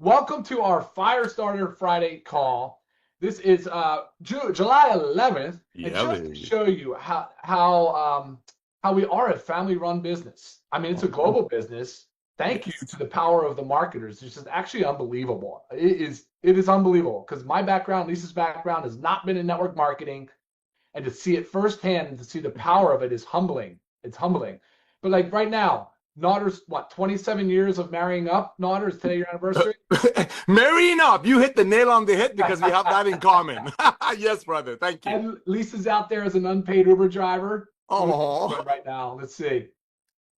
Welcome to our Firestarter Friday call. This is July 11th, and Yeah, just to baby. show you how we are a family-run business. I mean, it's a global business. Thank you to Yes. the power of the marketers. It's just actually unbelievable. It is unbelievable because my background, Lisa's background, has not been in network marketing, and to see it firsthand and to see the power of it is humbling. It's humbling. But like right now, Naughter's what, 27 years of marrying up? Naughter, is today your anniversary? Marrying up. You hit the nail on the head because we have that in common. Yes, brother. Thank you. And Lisa's out there as an unpaid Uber driver. What is she Oh, doing right now? Let's see.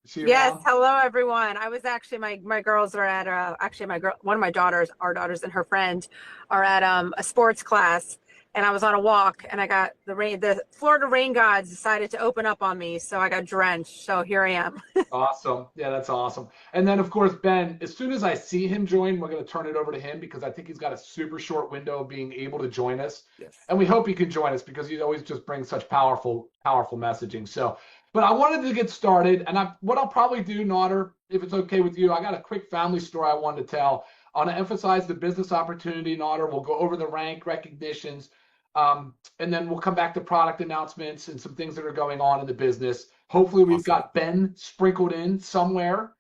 Is she Yes, around? hello everyone. I was actually my girls are at actually my girl one of my daughters, our daughters and her friend are at a sports class, and I was on a walk and I got the Florida rain gods decided to open up on me, so I got drenched. So here I am. Awesome. Yeah, that's awesome. And then, of course, Ben, as soon as I see him join, we're going to turn it over to him because I think he's got a super short window of being able to join us. yes. And we hope he can join us because he always just brings such powerful messaging. So, but I wanted to get started. And what I'll probably do, Naughter, if it's okay with you, I got a quick family story I wanted to tell. I want to emphasize the business opportunity, Naughter. We'll go over the rank recognitions. And then we'll come back to product announcements and some things that are going on in the business. Hopefully, we've Awesome. got Ben sprinkled in somewhere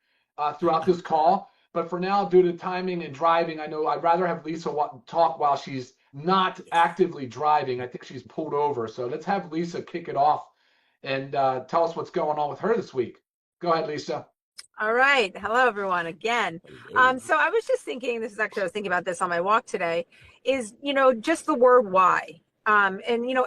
throughout this call. But for now, due to timing and driving, I know I'd rather have Lisa talk while she's not actively driving. I think she's pulled over. So let's have Lisa kick it off and tell us what's going on with her this week. Go ahead, Lisa. All right. Hello everyone again. Hello. So I was just thinking, I was thinking about this on my walk today, is just the word why. And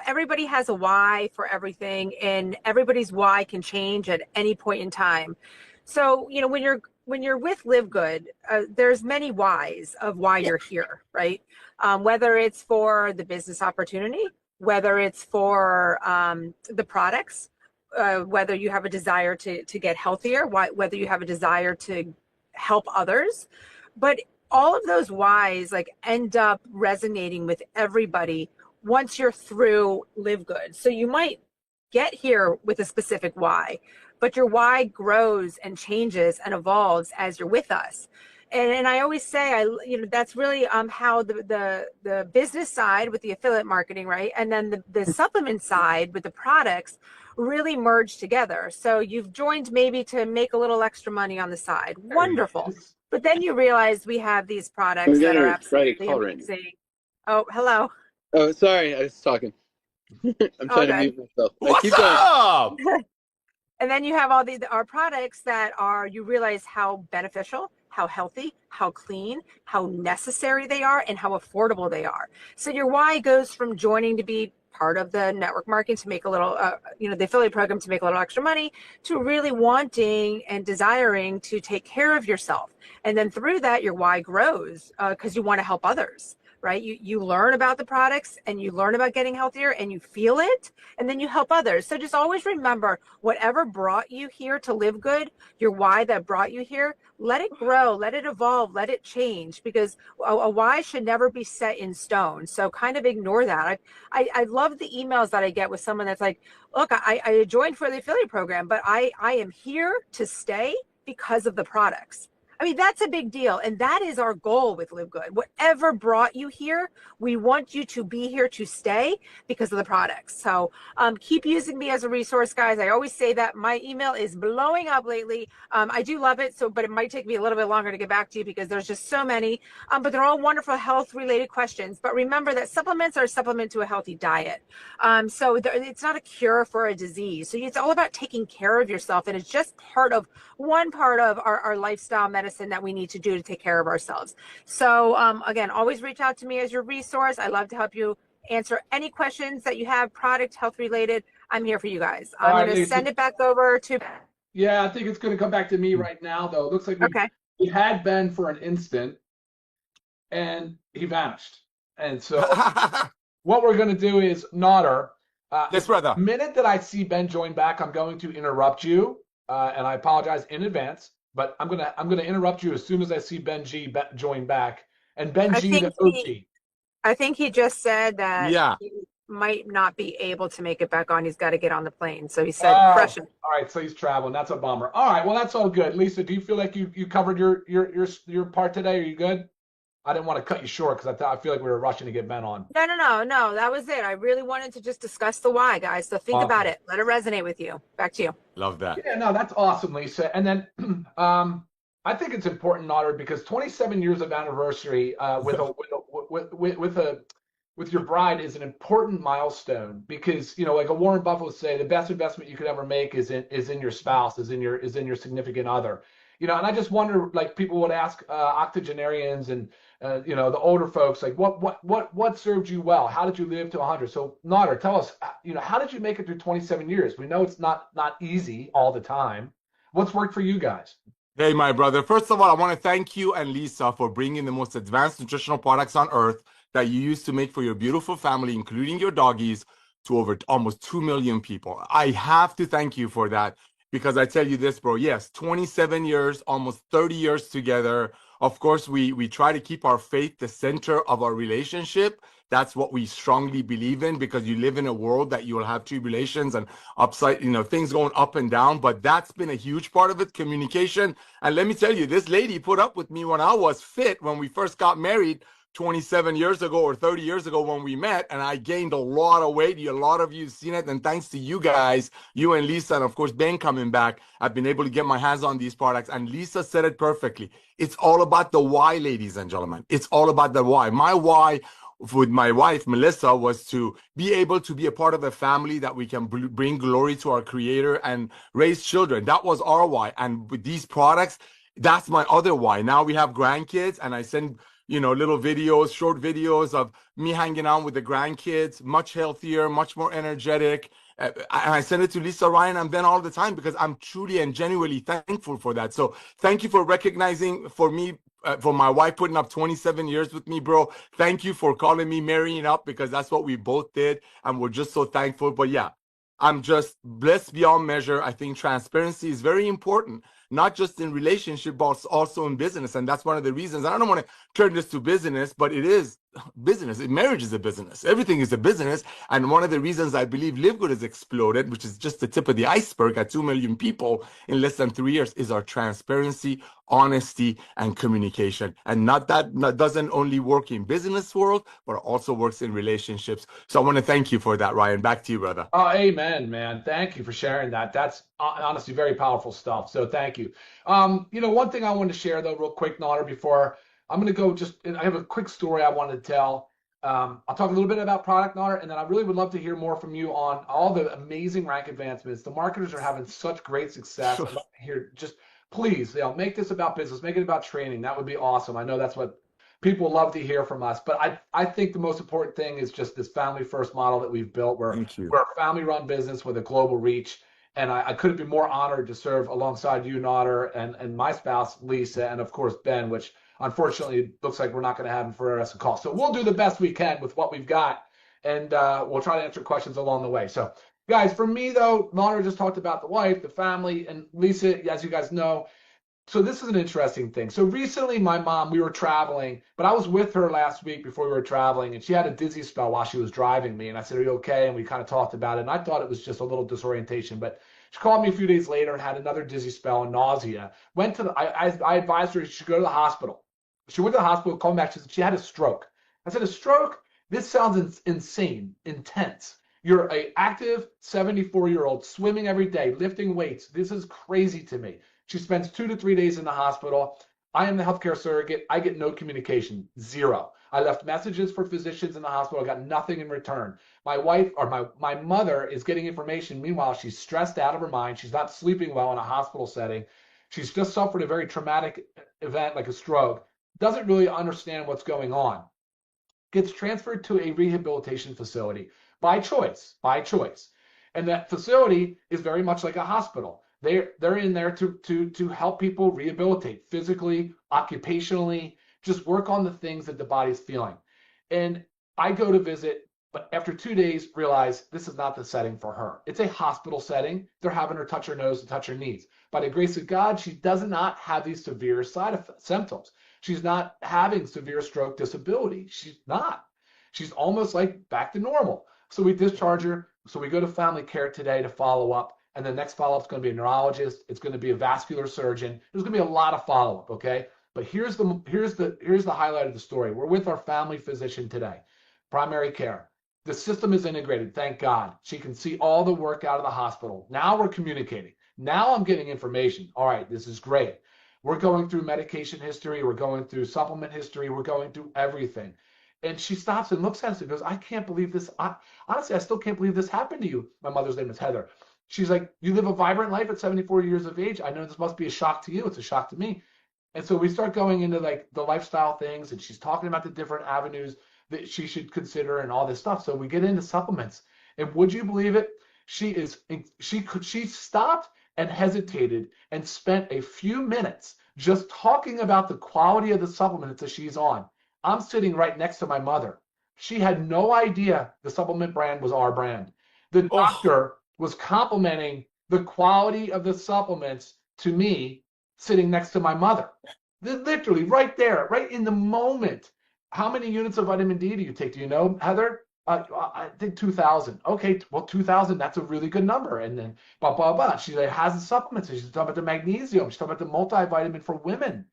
everybody has a why for everything, and everybody's why can change at any point in time. So, when you're with Live Good, there's many whys of why you're here, right? Whether it's for the business opportunity, whether it's for the products, whether you have a desire to get healthier, whether you have a desire to help others. But all of those whys like end up resonating with everybody once you're through Live Good. So you might get here with a specific why, but your why grows and changes and evolves as you're with us. And I always say, that's really how the business side with the affiliate marketing, right? And then the supplement side with the products really merge together. So you've joined maybe to make a little extra money on the side. There he Wonderful. is. But then you realize we have these products I'm that are gonna write a absolutely call right now. amazing. Oh, hello. Oh, sorry, I was talking. I'm trying to Okay. mute myself. What's Keep going. up? And then you have all our products that you realize how beneficial, how healthy, how clean, how necessary they are, and how affordable they are. So your why goes from joining to be part of the network marketing to make a little, the affiliate program to make a little extra money, to really wanting and desiring to take care of yourself. And then through that, your why grows because you want to help others. Right? You learn about the products and you learn about getting healthier and you feel it, and then you help others. So just always remember, whatever brought you here to Live Good, your why that brought you here, let it grow, let it evolve, let it change, because a why should never be set in stone. So kind of ignore that. I love the emails that I get with someone that's like, look, I joined for the affiliate program, but I am here to stay because of the products. I mean, that's a big deal. And that is our goal with Live Good. Whatever brought you here, we want you to be here to stay because of the products. So keep using me as a resource, guys. I always say that my email is blowing up lately. I do love it. But it might take me a little bit longer to get back to you because there's just so many. But they're all wonderful health related questions. But remember that supplements are a supplement to a healthy diet. So it's not a cure for a disease. So it's all about taking care of yourself. And it's just one part of our lifestyle medicine that we need to do to take care of ourselves. So again, always reach out to me as your resource. I love to help you answer any questions that you have, product, health related. I'm here for you guys. I'm going to send it back over to. Yeah, I think it's going to come back to me right now, though. It looks like we had Ben for an instant, and he vanished. And so what we're going to do is, Naughter, Yes, brother. the minute that I see Ben join back, I'm going to interrupt you, and I apologize in advance. But I'm gonna interrupt you as soon as I see Ben G join back, and Ben G the OG. I think he just said that Yeah. he might not be able to make it back on. He's got to get on the plane. So he said, crush it. All right, so he's traveling. That's a bummer. All right, well that's all good. Lisa, do you feel like you covered your part today? Are you good? I didn't want to cut you short because I feel like we were rushing to get Ben on. No. That was it. I really wanted to just discuss the why, guys. So think about it. Let it resonate with you. Back to you. Love that. Yeah, no, that's awesome, Lisa. And then I think it's important, Otter, because 27 years of anniversary with your bride is an important milestone because, you know, like a Warren Buffett would say, the best investment you could ever make is in your spouse, is in your significant other. You know, and I just wonder, like people would ask octogenarians and you know, the older folks, like what served you well? How did you live to 100? So Nader, tell us, you know, how did you make it through 27 years? We know it's not easy all the time. What's worked for you guys? Hey, my brother. First of all, I want to thank you and Lisa for bringing the most advanced nutritional products on earth that you used to make for your beautiful family, including your doggies, to over almost 2 million people. I have to thank you for that because I tell you this, bro. Yes, 27 years, almost 30 years together. Of course, we try to keep our faith the center of our relationship. That's what we strongly believe in because you live in a world that you will have tribulations and upside, you know, things going up and down. But that's been a huge part of it, communication. And let me tell you, this lady put up with me when I was fit, when we first got married 27 years ago or 30 years ago when we met, and I gained a lot of weight. A lot of you have seen it. And thanks to you guys, you and Lisa, and of course, Ben coming back, I've been able to get my hands on these products. And Lisa said it perfectly. It's all about the why, ladies and gentlemen. It's all about the why. My why with my wife, Melissa, was to be able to be a part of a family that we can bring glory to our creator and raise children. That was our why. And with these products, that's my other why. Now we have grandkids and I send, you know, little videos, short videos of me hanging out with the grandkids, much healthier, much more energetic. And I send it to Lisa, Ryan, and Ben all the time because I'm truly and genuinely thankful for that. So thank you for recognizing for me, for my wife putting up 27 years with me, bro. Thank you for calling me marrying up because that's what we both did. And we're just so thankful. But yeah, I'm just blessed beyond measure. I think transparency is very important, not just in relationship, but also in business. And that's one of the reasons. I don't want to turn this to business, but it is business. Marriage is a business. Everything is a business. And one of the reasons I believe LiveGood has exploded, which is just the tip of the iceberg at 2 million people in less than 3 years, is our transparency, honesty, and communication. And that doesn't only work in business world, but also works in relationships. So I want to thank you for that, Ryan. Back to you, brother. Oh, amen, man. Thank you for sharing that. That's honestly very powerful stuff. So thank you. You know, one thing I wanted to share though, real quick, Nader, before I'm going to go I have a quick story I wanted to tell. I'll talk a little bit about product, Nader, and then I really would love to hear more from you on all the amazing rank advancements. The marketers are having such great success. I'd love to hear, just please, you know, make this about business, make it about training. That would be awesome. I know that's what people love to hear from us, but I think the most important thing is just this family first model that we've built. We're a family run business with a global reach. And I couldn't be more honored to serve alongside you, Nader, and my spouse, Lisa, and of course, Ben, which unfortunately looks like we're not going to have him for the rest of the call. So we'll do the best we can with what we've got, and we'll try to answer questions along the way. So guys, for me though, Nader just talked about the wife, the family, and Lisa, as you guys know. So this is an interesting thing. So recently my mom, we were traveling, but I was with her last week before we were traveling, and she had a dizzy spell while she was driving me. And I said, are you okay? And we kind of talked about it. And I thought it was just a little disorientation, but she called me a few days later and had another dizzy spell and nausea. Went to I advised her she should go to the hospital. She went to the hospital, called back. She said she had a stroke. I said, a stroke? This sounds insane, intense. You're an active 74-year-old swimming every day, lifting weights. This is crazy to me. She spends 2 to 3 days in the hospital. I am the healthcare surrogate. I get no communication, zero. I left messages for physicians in the hospital. I got nothing in return. My wife or my mother is getting information. Meanwhile, she's stressed out of her mind. She's not sleeping well in a hospital setting. She's just suffered a very traumatic event like a stroke. Doesn't really understand what's going on. Gets transferred to a rehabilitation facility by choice. And that facility is very much like a hospital. They're in there to help people rehabilitate physically, occupationally, just work on the things that the body's feeling. And I go to visit, but after 2 days realize this is not the setting for her. It's a hospital setting. They're having her touch her nose and touch her knees. By the grace of God, she does not have these severe symptoms. She's not having severe stroke disability. She's not. She's almost like back to normal. So we discharge her. So we go to family care today to follow up. And the next follow-up is going to be a neurologist. It's going to be a vascular surgeon. There's going to be a lot of follow-up, okay? But here's the highlight of the story. We're with our family physician today, primary care. The system is integrated, thank God. She can see all the work out of the hospital. Now we're communicating. Now I'm getting information. All right, this is great. We're going through medication history. We're going through supplement history. We're going through everything. And she stops and looks at us and goes, I can't believe this. Honestly, I still can't believe this happened to you. My mother's name is Heather. She's like, you live a vibrant life at 74 years of age. I know this must be a shock to you. It's a shock to me. And so we start going into like the lifestyle things, and she's talking about the different avenues that she should consider and all this stuff. So we get into supplements. And would you believe it? She stopped and hesitated and spent a few minutes just talking about the quality of the supplements that she's on. I'm sitting right next to my mother. She had no idea the supplement brand was our brand. The doctor was complimenting the quality of the supplements to me sitting next to my mother. Literally right there, right in the moment. How many units of vitamin D do you take? Do you know, Heather? I think 2,000. Okay, well, 2,000, that's a really good number. And then, blah, blah, blah. She has the supplements. She's talking about the magnesium. She's talking about the multivitamin for women.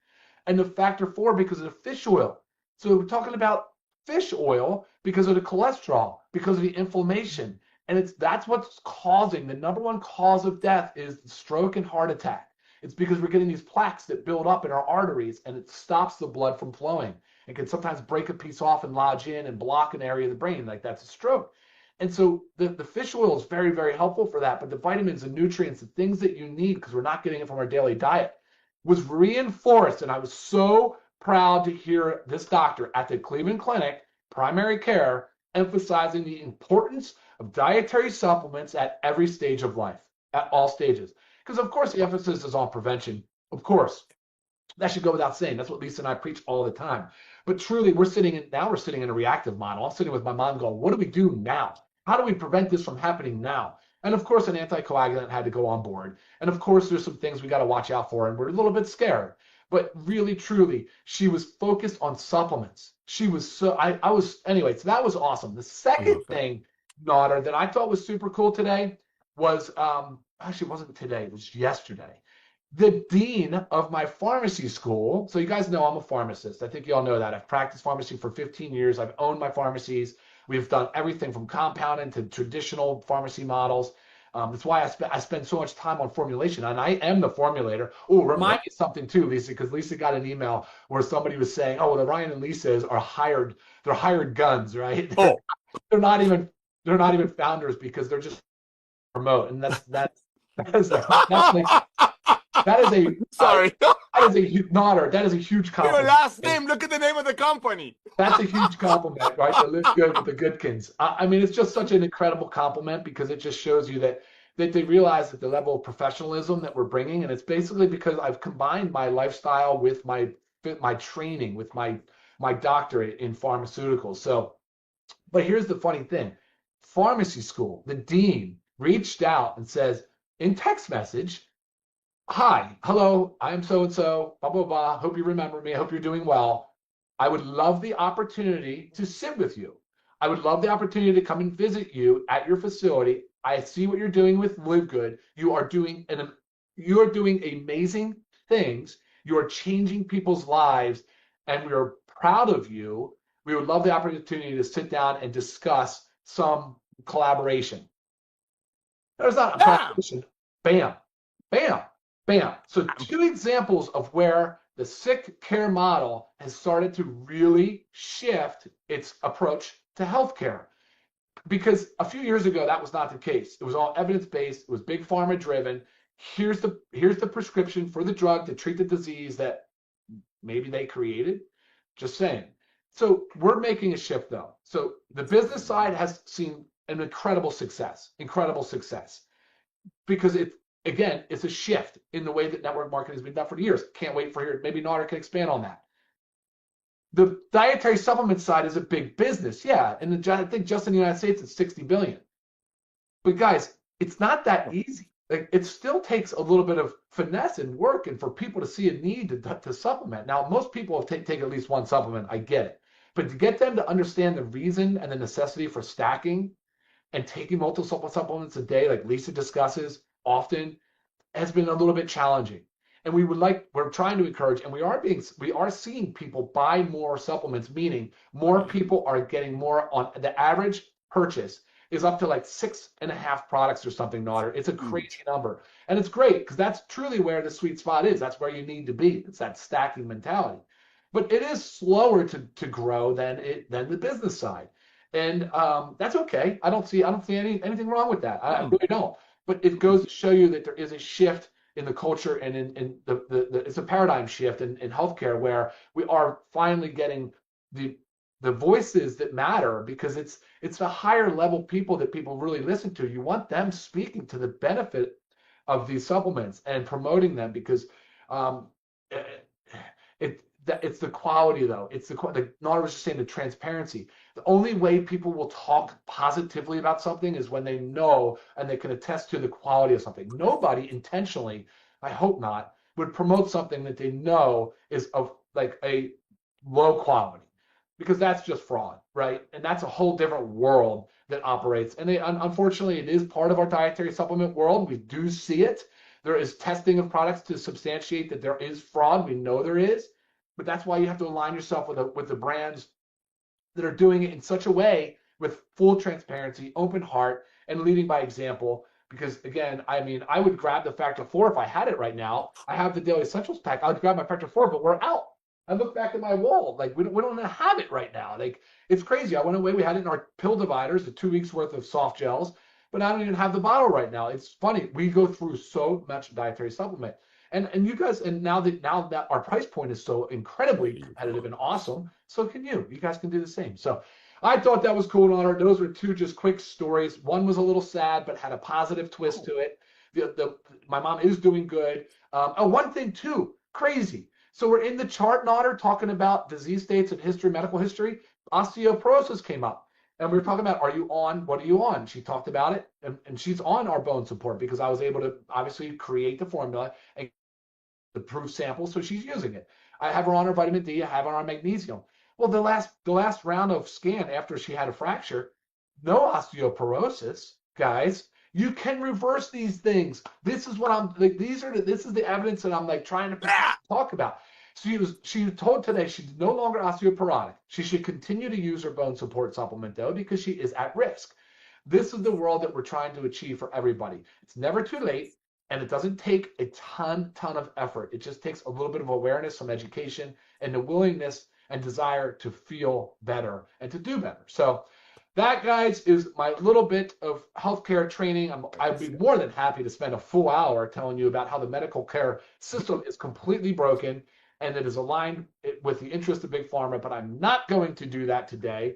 And the factor 4 because of the fish oil. So we're talking about fish oil because of the cholesterol, because of the inflammation. And that's what's causing, the number one cause of death is stroke and heart attack. It's because we're getting these plaques that build up in our arteries, and it stops the blood from flowing. It can sometimes break a piece off and lodge in and block an area of the brain, like that's a stroke. And so the fish oil is very, very helpful for that. But the vitamins and nutrients, the things that you need, because we're not getting it from our daily diet, was reinforced. And I was so proud to hear this doctor at the Cleveland Clinic, primary care, emphasizing the importance of dietary supplements at every stage of life, at all stages. Because of course the emphasis is on prevention. Of course, that should go without saying. That's what Lisa and I preach all the time. But truly, we're sitting in a reactive model. I'm sitting with my mom going, what do we do now? How do we prevent this from happening now? And of course, an anticoagulant had to go on board. And of course, there's some things we got to watch out for, and we're a little bit scared. But really, truly, she was focused on supplements. She was so, anyway, so that was awesome. The second thing, Naughter, that I thought was super cool today was, actually, it wasn't today, it was yesterday. The dean of my pharmacy school, so you guys know I'm a pharmacist. I think you all know that. I've practiced pharmacy for 15 years. I've owned my pharmacies. We've done everything from compounding to traditional pharmacy models. That's why I spend so much time on formulation, and I am the formulator. Oh, remind me something too, Lisa, because Lisa got an email where somebody was saying, "Oh, well, the Ryan and Lisas are hired. They're hired guns, right? Oh, they're not even founders because they're just promote." And that is a sorry. That is a huge compliment. Your last name. Look at the name of the company. That's a huge compliment, right? To live good with the Goodkins. I mean, it's just such an incredible compliment because it just shows you that they realize that the level of professionalism that we're bringing, and it's basically because I've combined my lifestyle with my training, with my doctorate in pharmaceuticals. So, but here's the funny thing: pharmacy school, the dean reached out and says in text message, "Hi, hello, I'm so-and-so, blah, blah, blah. Hope you remember me. I hope you're doing well. I would love the opportunity to sit with you. I would love the opportunity to come and visit you at your facility. I see what you're doing with LIVEGOOD. You are doing amazing things. You are changing people's lives, and we are proud of you. We would love the opportunity to sit down and discuss some collaboration." There's not a collaboration. Bam, bam. Bam. So 2 examples of where the sick care model has started to really shift its approach to healthcare. Because a few years ago, that was not the case. It was all evidence-based. It was big pharma driven. Here's the prescription for the drug to treat the disease that maybe they created. Just saying. So we're making a shift though. So the business side has seen an incredible success. Because it's a shift in the way that network marketing has been done for years. Can't wait for here. Maybe Naughter can expand on that. The dietary supplement side is a big business, yeah. And I think just in the United States, it's 60 billion. But guys, it's not that easy. Like, it still takes a little bit of finesse and work, and for people to see a need to supplement. Now, most people have take at least one supplement. I get it. But to get them to understand the reason and the necessity for stacking and taking multiple supplements a day, like Lisa discusses often, has been a little bit challenging. And we're trying to encourage, and we are seeing people buy more supplements, meaning more people are getting more on the average purchase is up to like 6.5 products or something, Nodder. It's a crazy number. And it's great because that's truly where the sweet spot is. That's where you need to be. It's that stacking mentality. But it is slower to grow than the business side. And that's okay. I don't see anything wrong with that. I really don't. But it goes to show you that there is a shift in the culture and in it's a paradigm shift in healthcare where we are finally getting the voices that matter, because it's the higher level people that people really listen to. You want them speaking to the benefit of these supplements and promoting them, because it's the quality, though. It's Nora was just saying, the transparency. The only way people will talk positively about something is when they know and they can attest to the quality of something. Nobody intentionally, I hope not, would promote something that they know is of like a low quality, because that's just fraud, right? And that's a whole different world that operates. And unfortunately, it is part of our dietary supplement world. We do see it. There is testing of products to substantiate that there is fraud. We know there is. But that's why you have to align yourself with the brands that are doing it in such a way with full transparency, open heart, and leading by example. Because again, I mean, I would grab the Factor 4 if I had it right now. I have the Daily Essentials pack. I would grab my Factor 4, but we're out. I look back at my wall, like we don't have it right now. Like, it's crazy. I went away. We had it in our pill dividers, the 2 weeks worth of soft gels, but I don't even have the bottle right now. It's funny. We go through so much dietary supplement. And you guys, and now that our price point is so incredibly competitive and awesome, so can you. You guys can do the same. So I thought that was cool, Nodder. Those were two just quick stories. One was a little sad, but had a positive twist to it. My mom is doing good. One thing too, crazy. So we're in the chart, Nodder, talking about disease states and history, medical history. Osteoporosis came up. And we were talking about, are you on? What are you on? She talked about it. And she's on our bone support because I was able to obviously create the formula and the proof sample, so she's using it. I have her on her vitamin D. I have her on magnesium. Well, the last round of scan after she had a fracture, no osteoporosis, guys. You can reverse these things. This is what I'm like. This is the evidence that I'm like trying to talk about. She was told today she's no longer osteoporotic. She should continue to use her bone support supplement though, because she is at risk. This is the world that we're trying to achieve for everybody. It's never too late. And it doesn't take a ton of effort. It just takes a little bit of awareness, some education, and the willingness and desire to feel better and to do better. So that, guys, is my little bit of healthcare training. I'd be more than happy to spend a full hour telling you about how the medical care system is completely broken and it is aligned with the interest of Big Pharma, but I'm not going to do that today.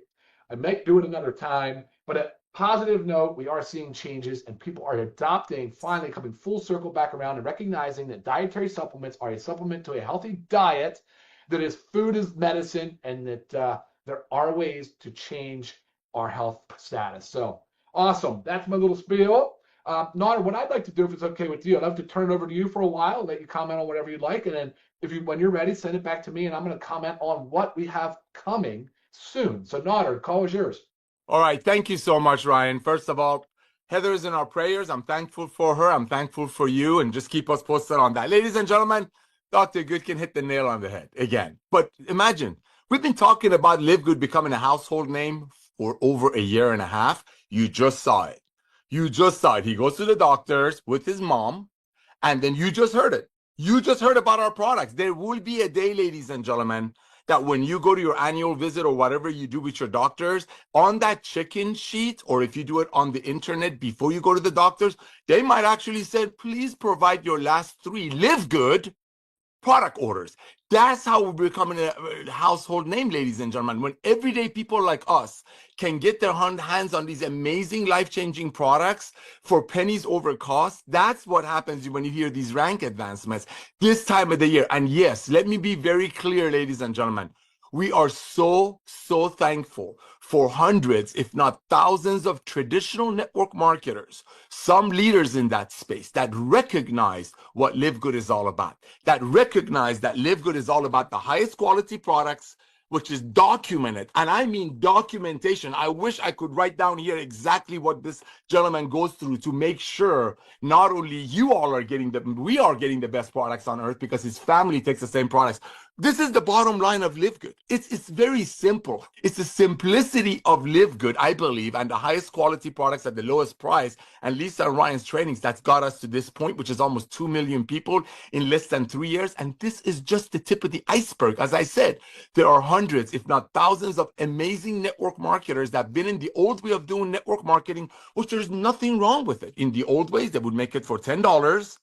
I might do it another time, but positive note, we are seeing changes and people are adopting, finally coming full circle back around and recognizing that dietary supplements are a supplement to a healthy diet, that is food is medicine, and that there are ways to change our health status. So awesome. That's my little spiel. Nodder, what I'd like to do, if it's okay with you, I'd love to turn it over to you for a while, let you comment on whatever you'd like, and then when you're ready, send it back to me and I'm going to comment on what we have coming soon. So Nodder, the call is yours. All right. Thank you so much, Ryan. First of all, Heather is in our prayers. I'm thankful for her. I'm thankful for you. And just keep us posted on that. Ladies and gentlemen, Dr. Goodkin hit the nail on the head again. But imagine, we've been talking about Live Good becoming a household name for over a year and a half. You just saw it. You just saw it. He goes to the doctors with his mom, and then you just heard it. You just heard about our products. There will be a day, ladies and gentlemen, that when you go to your annual visit or whatever you do with your doctors, on that check-in sheet, or if you do it on the internet before you go to the doctors, they might actually say, please provide your last 3 Live Good product orders. That's how we're becoming a household name, ladies and gentlemen. When everyday people like us can get their hands on these amazing life-changing products for pennies over cost, that's what happens when you hear these rank advancements this time of the year. And yes, let me be very clear, ladies and gentlemen. We are so thankful for hundreds, if not thousands, of traditional network marketers, some leaders in that space that recognize what Live Good is all about, that recognize that Live Good is all about the highest quality products which is documented. And I mean documentation. I wish I could write down here exactly what this gentleman goes through to make sure not only you all are getting we are getting the best products on earth because his family takes the same products. This is the bottom line of Live Good. It's very simple. It's the simplicity of Live Good, I believe, and the highest quality products at the lowest price. And Lisa and Ryan's trainings, that's got us to this point, which is almost 2 million people in less than 3 years. And this is just the tip of the iceberg. As I said, there are hundreds, if not thousands, of amazing network marketers that have been in the old way of doing network marketing, which there's nothing wrong with it. In the old ways, they would make it for $10,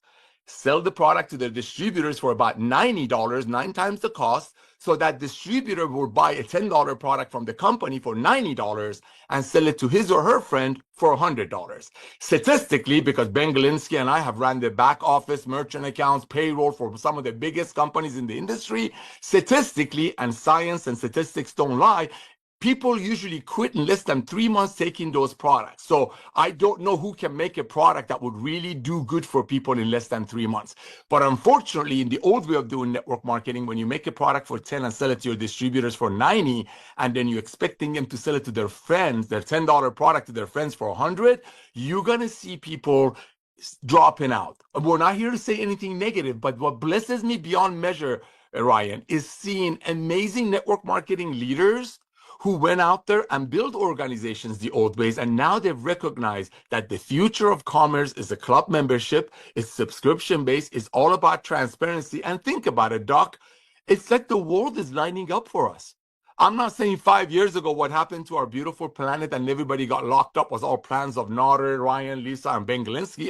sell the product to their distributors for about $90, 9 times the cost, so that distributor will buy a $10 product from the company for $90 and sell it to his or her friend for $100. Statistically, because Ben Galinsky and I have ran the back office, merchant accounts, payroll for some of the biggest companies in the industry, statistically, and science and statistics don't lie, people usually quit in less than 3 months taking those products. So I don't know who can make a product that would really do good for people in less than 3 months. But unfortunately, in the old way of doing network marketing, when you make a product for 10 and sell it to your distributors for 90, and then you're expecting them to sell it to their friends, their $10 product to their friends for 100, you're going to see people dropping out. We're not here to say anything negative, but what blesses me beyond measure, Ryan, is seeing amazing network marketing leaders who went out there and built organizations the old ways, and now they've recognized that the future of commerce is a club membership, it's subscription-based, it's all about transparency. And think about it, Doc, it's like the world is lining up for us. I'm not saying 5 years ago what happened to our beautiful planet and everybody got locked up was all plans of Nader, Ryan, Lisa, and Ben Galinsky.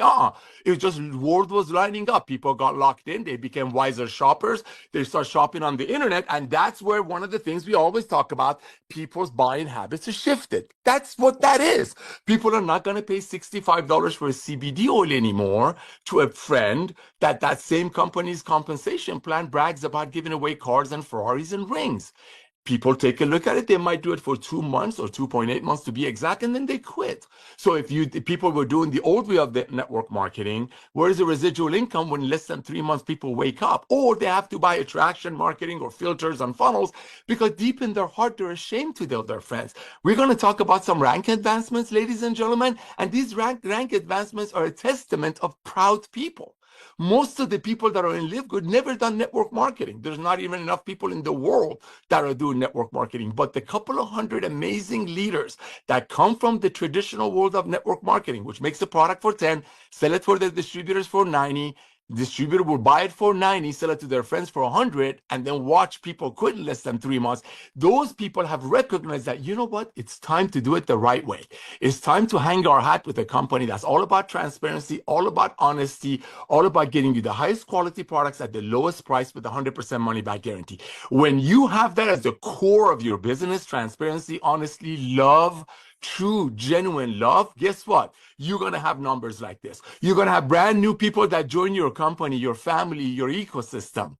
It was just the world was lining up. People got locked in. They became wiser shoppers. They start shopping on the internet. And that's where one of the things we always talk about, people's buying habits have shifted. That's what that is. People are not going to pay $65 for a CBD oil anymore to a friend that same company's compensation plan brags about giving away cars and Ferraris and rings. People take a look at it. They might do it for 2 months or 2.8 months to be exact, and then they quit. So if people were doing the old way of the network marketing, where's the residual income when less than 3 months people wake up? Or they have to buy attraction marketing or filters and funnels because deep in their heart, they're ashamed to tell their friends. We're going to talk about some rank advancements, ladies and gentlemen. And these rank advancements are a testament of proud people. Most of the people that are in Live Good never done network marketing. There's not even enough people in the world that are doing network marketing. But the couple of hundred amazing leaders that come from the traditional world of network marketing, which makes a product for 10, sell it for the distributors for 90, distributor will buy it for 90, sell it to their friends for 100, and then watch people quit in less than 3 months. Those people have recognized that, you know what? It's time to do it the right way. It's time to hang our hat with a company that's all about transparency, all about honesty, all about getting you the highest quality products at the lowest price with 100% money back guarantee. When you have that as the core of your business, transparency, honesty, love, true, genuine love, guess what? You're going to have numbers like this. You're going to have brand new people that join your company, your family, your ecosystem,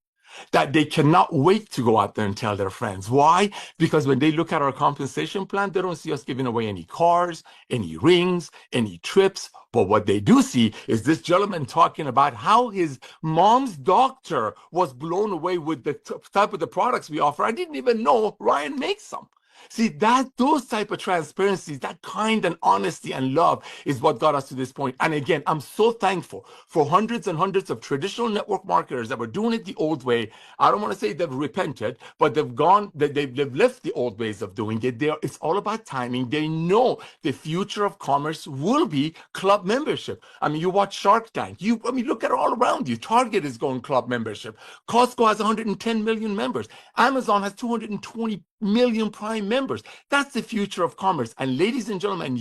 that they cannot wait to go out there and tell their friends. Why? Because when they look at our compensation plan, they don't see us giving away any cars, any rings, any trips. But what they do see is this gentleman talking about how his mom's doctor was blown away with the type of the products we offer. I didn't even know Ryan makes them. See, those type of transparencies, that kind and honesty and love is what got us to this point. And again, I'm so thankful for hundreds and hundreds of traditional network marketers that were doing it the old way. I don't want to say they've repented, but they've left the old ways of doing it. It's all about timing. They know the future of commerce will be club membership. I mean, you watch Shark Tank. Look at it all around you. Target is going club membership. Costco has 110 million members. Amazon has 220 million Prime members. That's the future of commerce. And ladies and gentlemen,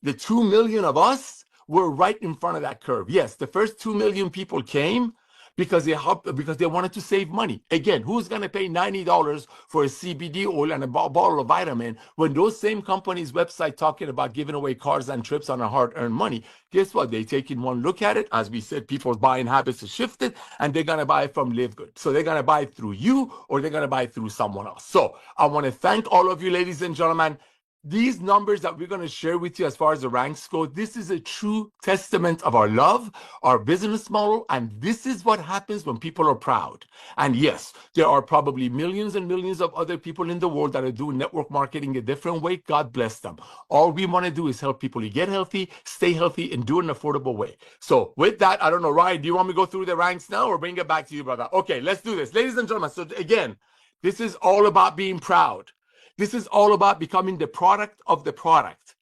the 2 million of us, were right in front of that curve. Yes, the first 2 million people came because they wanted to save money. Again, who's going to pay $90 for a CBD oil and a bottle of vitamin when those same companies' website talking about giving away cars and trips on a hard-earned money? Guess what? They taking one look at it. As we said, people's buying habits have shifted, and they're going to buy it from Live Good. So they're going to buy it through you, or they're going to buy it through someone else. So I want to thank all of you, ladies and gentlemen. these numbers that we're going to share with you as far as the ranks go, this is a true testament of our love, our business model, and this is what happens when people are proud. And yes, there are probably millions and millions of other people in the world that are doing network marketing a different way. God bless them. All we want to do is help people to get healthy, stay healthy, and do it in an affordable way. So with that, I don't know, Ryan, do you want me to go through the ranks now or bring it back to you, brother? Okay, let's do this. Ladies and gentlemen, so again, this is all about being proud. This is all about becoming the product of the product.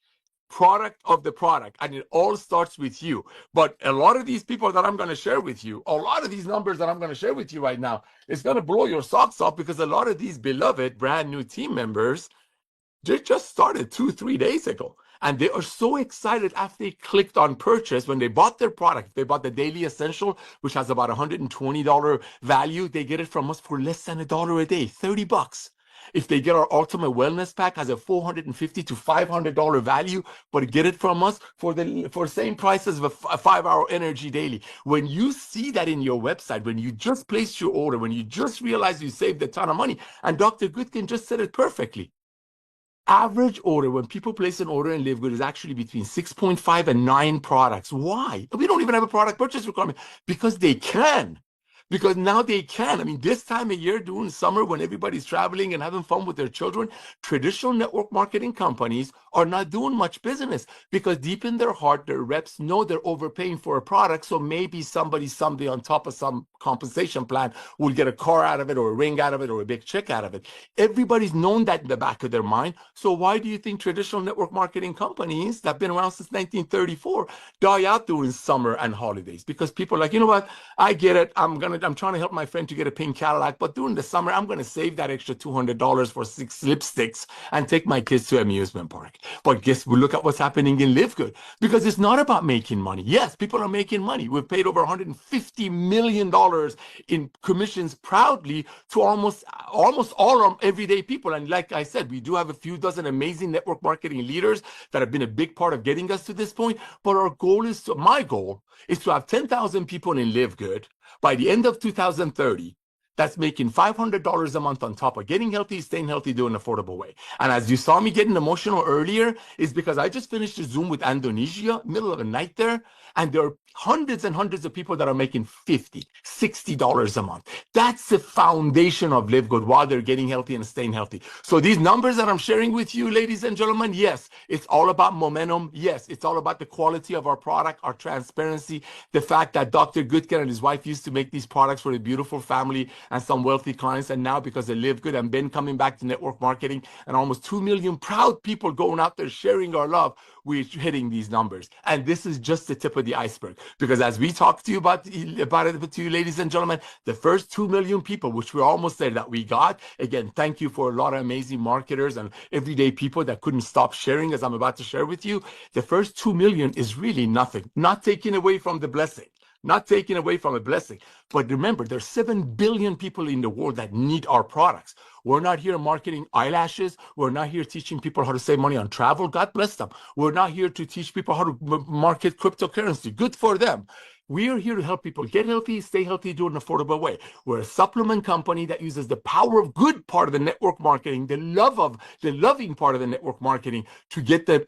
Product of the product. And it all starts with you. But a lot of these people that I'm going to share with you, a lot of these numbers that I'm going to share with you right now, it's going to blow your socks off because a lot of these beloved brand new team members, they just started 2-3 days ago. And they are so excited after they clicked on purchase when they bought their product. They bought the Daily Essential, which has about $120 value. They get it from us for less than $1 a day, $30. If they get our Ultimate Wellness Pack, has a $450 to $500 value, but get it from us for the same price as a 5-hour energy daily. When you see that in your website, when you just placed your order, when you just realize you saved a ton of money, and Dr. Goodkin just said it perfectly. Average order, when people place an order in LiveGood, is actually between 6.5 and 9 products. Why? We don't even have a product purchase requirement because they can. Because now they can. I mean, this time of year during summer when everybody's traveling and having fun with their children, traditional network marketing companies are not doing much business because deep in their heart, their reps know they're overpaying for a product. So maybe somebody someday on top of some compensation plan will get a car out of it or a ring out of it or a big check out of it. Everybody's known that in the back of their mind. So why do you think traditional network marketing companies that have been around since 1934 die out during summer and holidays? Because people are like, you know what? I get it. I'm trying to help my friend to get a pink Cadillac, but during the summer, I'm going to save that extra $200 for 6 lipsticks and take my kids to an amusement park. But guess we look at what's happening in LiveGood, because it's not about making money. Yes, people are making money. We've paid over $150 million in commissions proudly to almost all our everyday people. And like I said, we do have a few dozen amazing network marketing leaders that have been a big part of getting us to this point. But our goal is my goal is to have 10,000 people in LiveGood by the end of 2030, that's making $500 a month on top of getting healthy, staying healthy, doing an affordable way. And as you saw me getting emotional earlier, is because I just finished a Zoom with Indonesia, middle of the night there, and there are hundreds and hundreds of people that are making $50, $60 a month. That's the foundation of LiveGood while they're getting healthy and staying healthy. So these numbers that I'm sharing with you, ladies and gentlemen, yes, it's all about momentum. Yes, it's all about the quality of our product, our transparency, the fact that Dr. Goodkin and his wife used to make these products for a beautiful family and some wealthy clients. And now because they live good and been coming back to network marketing and almost 2 million proud people going out there sharing our love, we're hitting these numbers. And this is just the tip of the iceberg. Because as we talk to you about it to you, ladies and gentlemen, the first 2 million people, which we're almost there that we got, again, thank you for a lot of amazing marketers and everyday people that couldn't stop sharing as I'm about to share with you. The first 2 million is really nothing, not taking away from the blessing. Not taking away from a blessing. But remember, there's 7 billion people in the world that need our products. We're not here marketing eyelashes. We're not here teaching people how to save money on travel. God bless them. We're not here to teach people how to market cryptocurrency. Good for them. We are here to help people get healthy, stay healthy, do it in an affordable way. We're a supplement company that uses the power of good part of the network marketing, the loving part of the network marketing to get the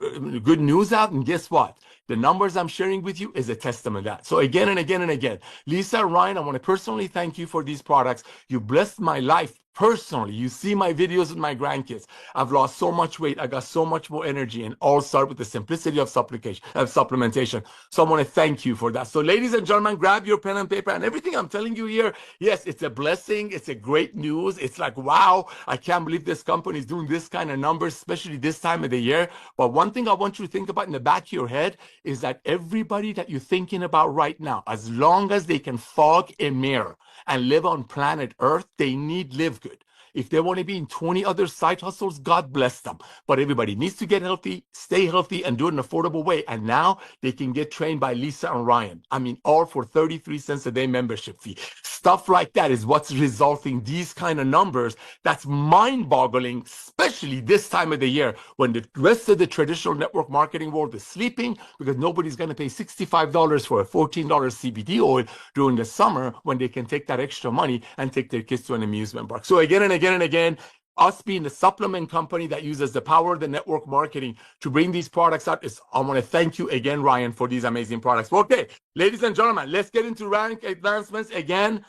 good news out. And guess what? The numbers I'm sharing with you is a testament to that. So again and again and again, Lisa, Ryan, I want to personally thank you for these products. You blessed my life personally. You see my videos with my grandkids. I've lost so much weight. I got so much more energy, and all start with the simplicity of supplementation. So I want to thank you for that. So ladies and gentlemen, grab your pen and paper, and everything I'm telling you here, yes, it's a blessing. It's a great news. It's like, wow, I can't believe this company is doing this kind of numbers, especially this time of the year. But one thing I want you to think about in the back of your head is that everybody that you're thinking about right now, as long as they can fog a mirror and live on planet Earth, they need LiveGood. If they want to be in 20 other side hustles, God bless them. But everybody needs to get healthy, stay healthy, and do it in an affordable way. And now they can get trained by Lisa and Ryan. I mean, all for 33 cents a day membership fee. Stuff like that is what's resulting these kind of numbers. That's mind-boggling, especially this time of the year when the rest of the traditional network marketing world is sleeping, because nobody's going to pay $65 for a $14 CBD oil during the summer when they can take that extra money and take their kids to an amusement park. So again and again, us being the supplement company that uses the power of the network marketing to bring these products out, I want to thank you again, Ryan, for these amazing products. Okay, ladies and gentlemen, let's get into rank advancements again.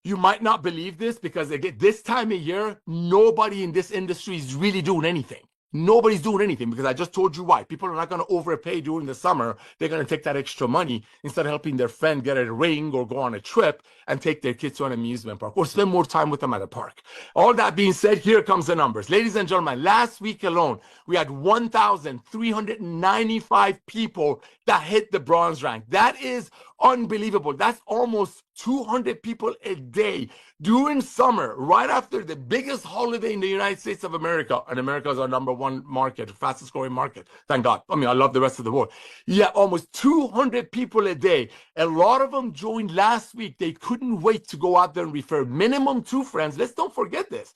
You might not believe this because again, this time of year, nobody in this industry is really doing anything. Nobody's doing anything because I just told you why. People are not going to overpay during the summer. They're going to take that extra money instead of helping their friend get a ring or go on a trip and take their kids to an amusement park or spend more time with them at a park. All that being said, here comes the numbers. Ladies and gentlemen, last week alone, we had 1,395 people that hit the bronze rank. That is unbelievable. That's almost 200 people a day during summer, right after the biggest holiday in the United States of America. And America is our #1 market, fastest growing market. Thank God. I mean, I love the rest of the world. Yeah, almost 200 people a day. A lot of them joined last week. They couldn't wait to go out there and refer minimum 2 friends. Let's don't forget this.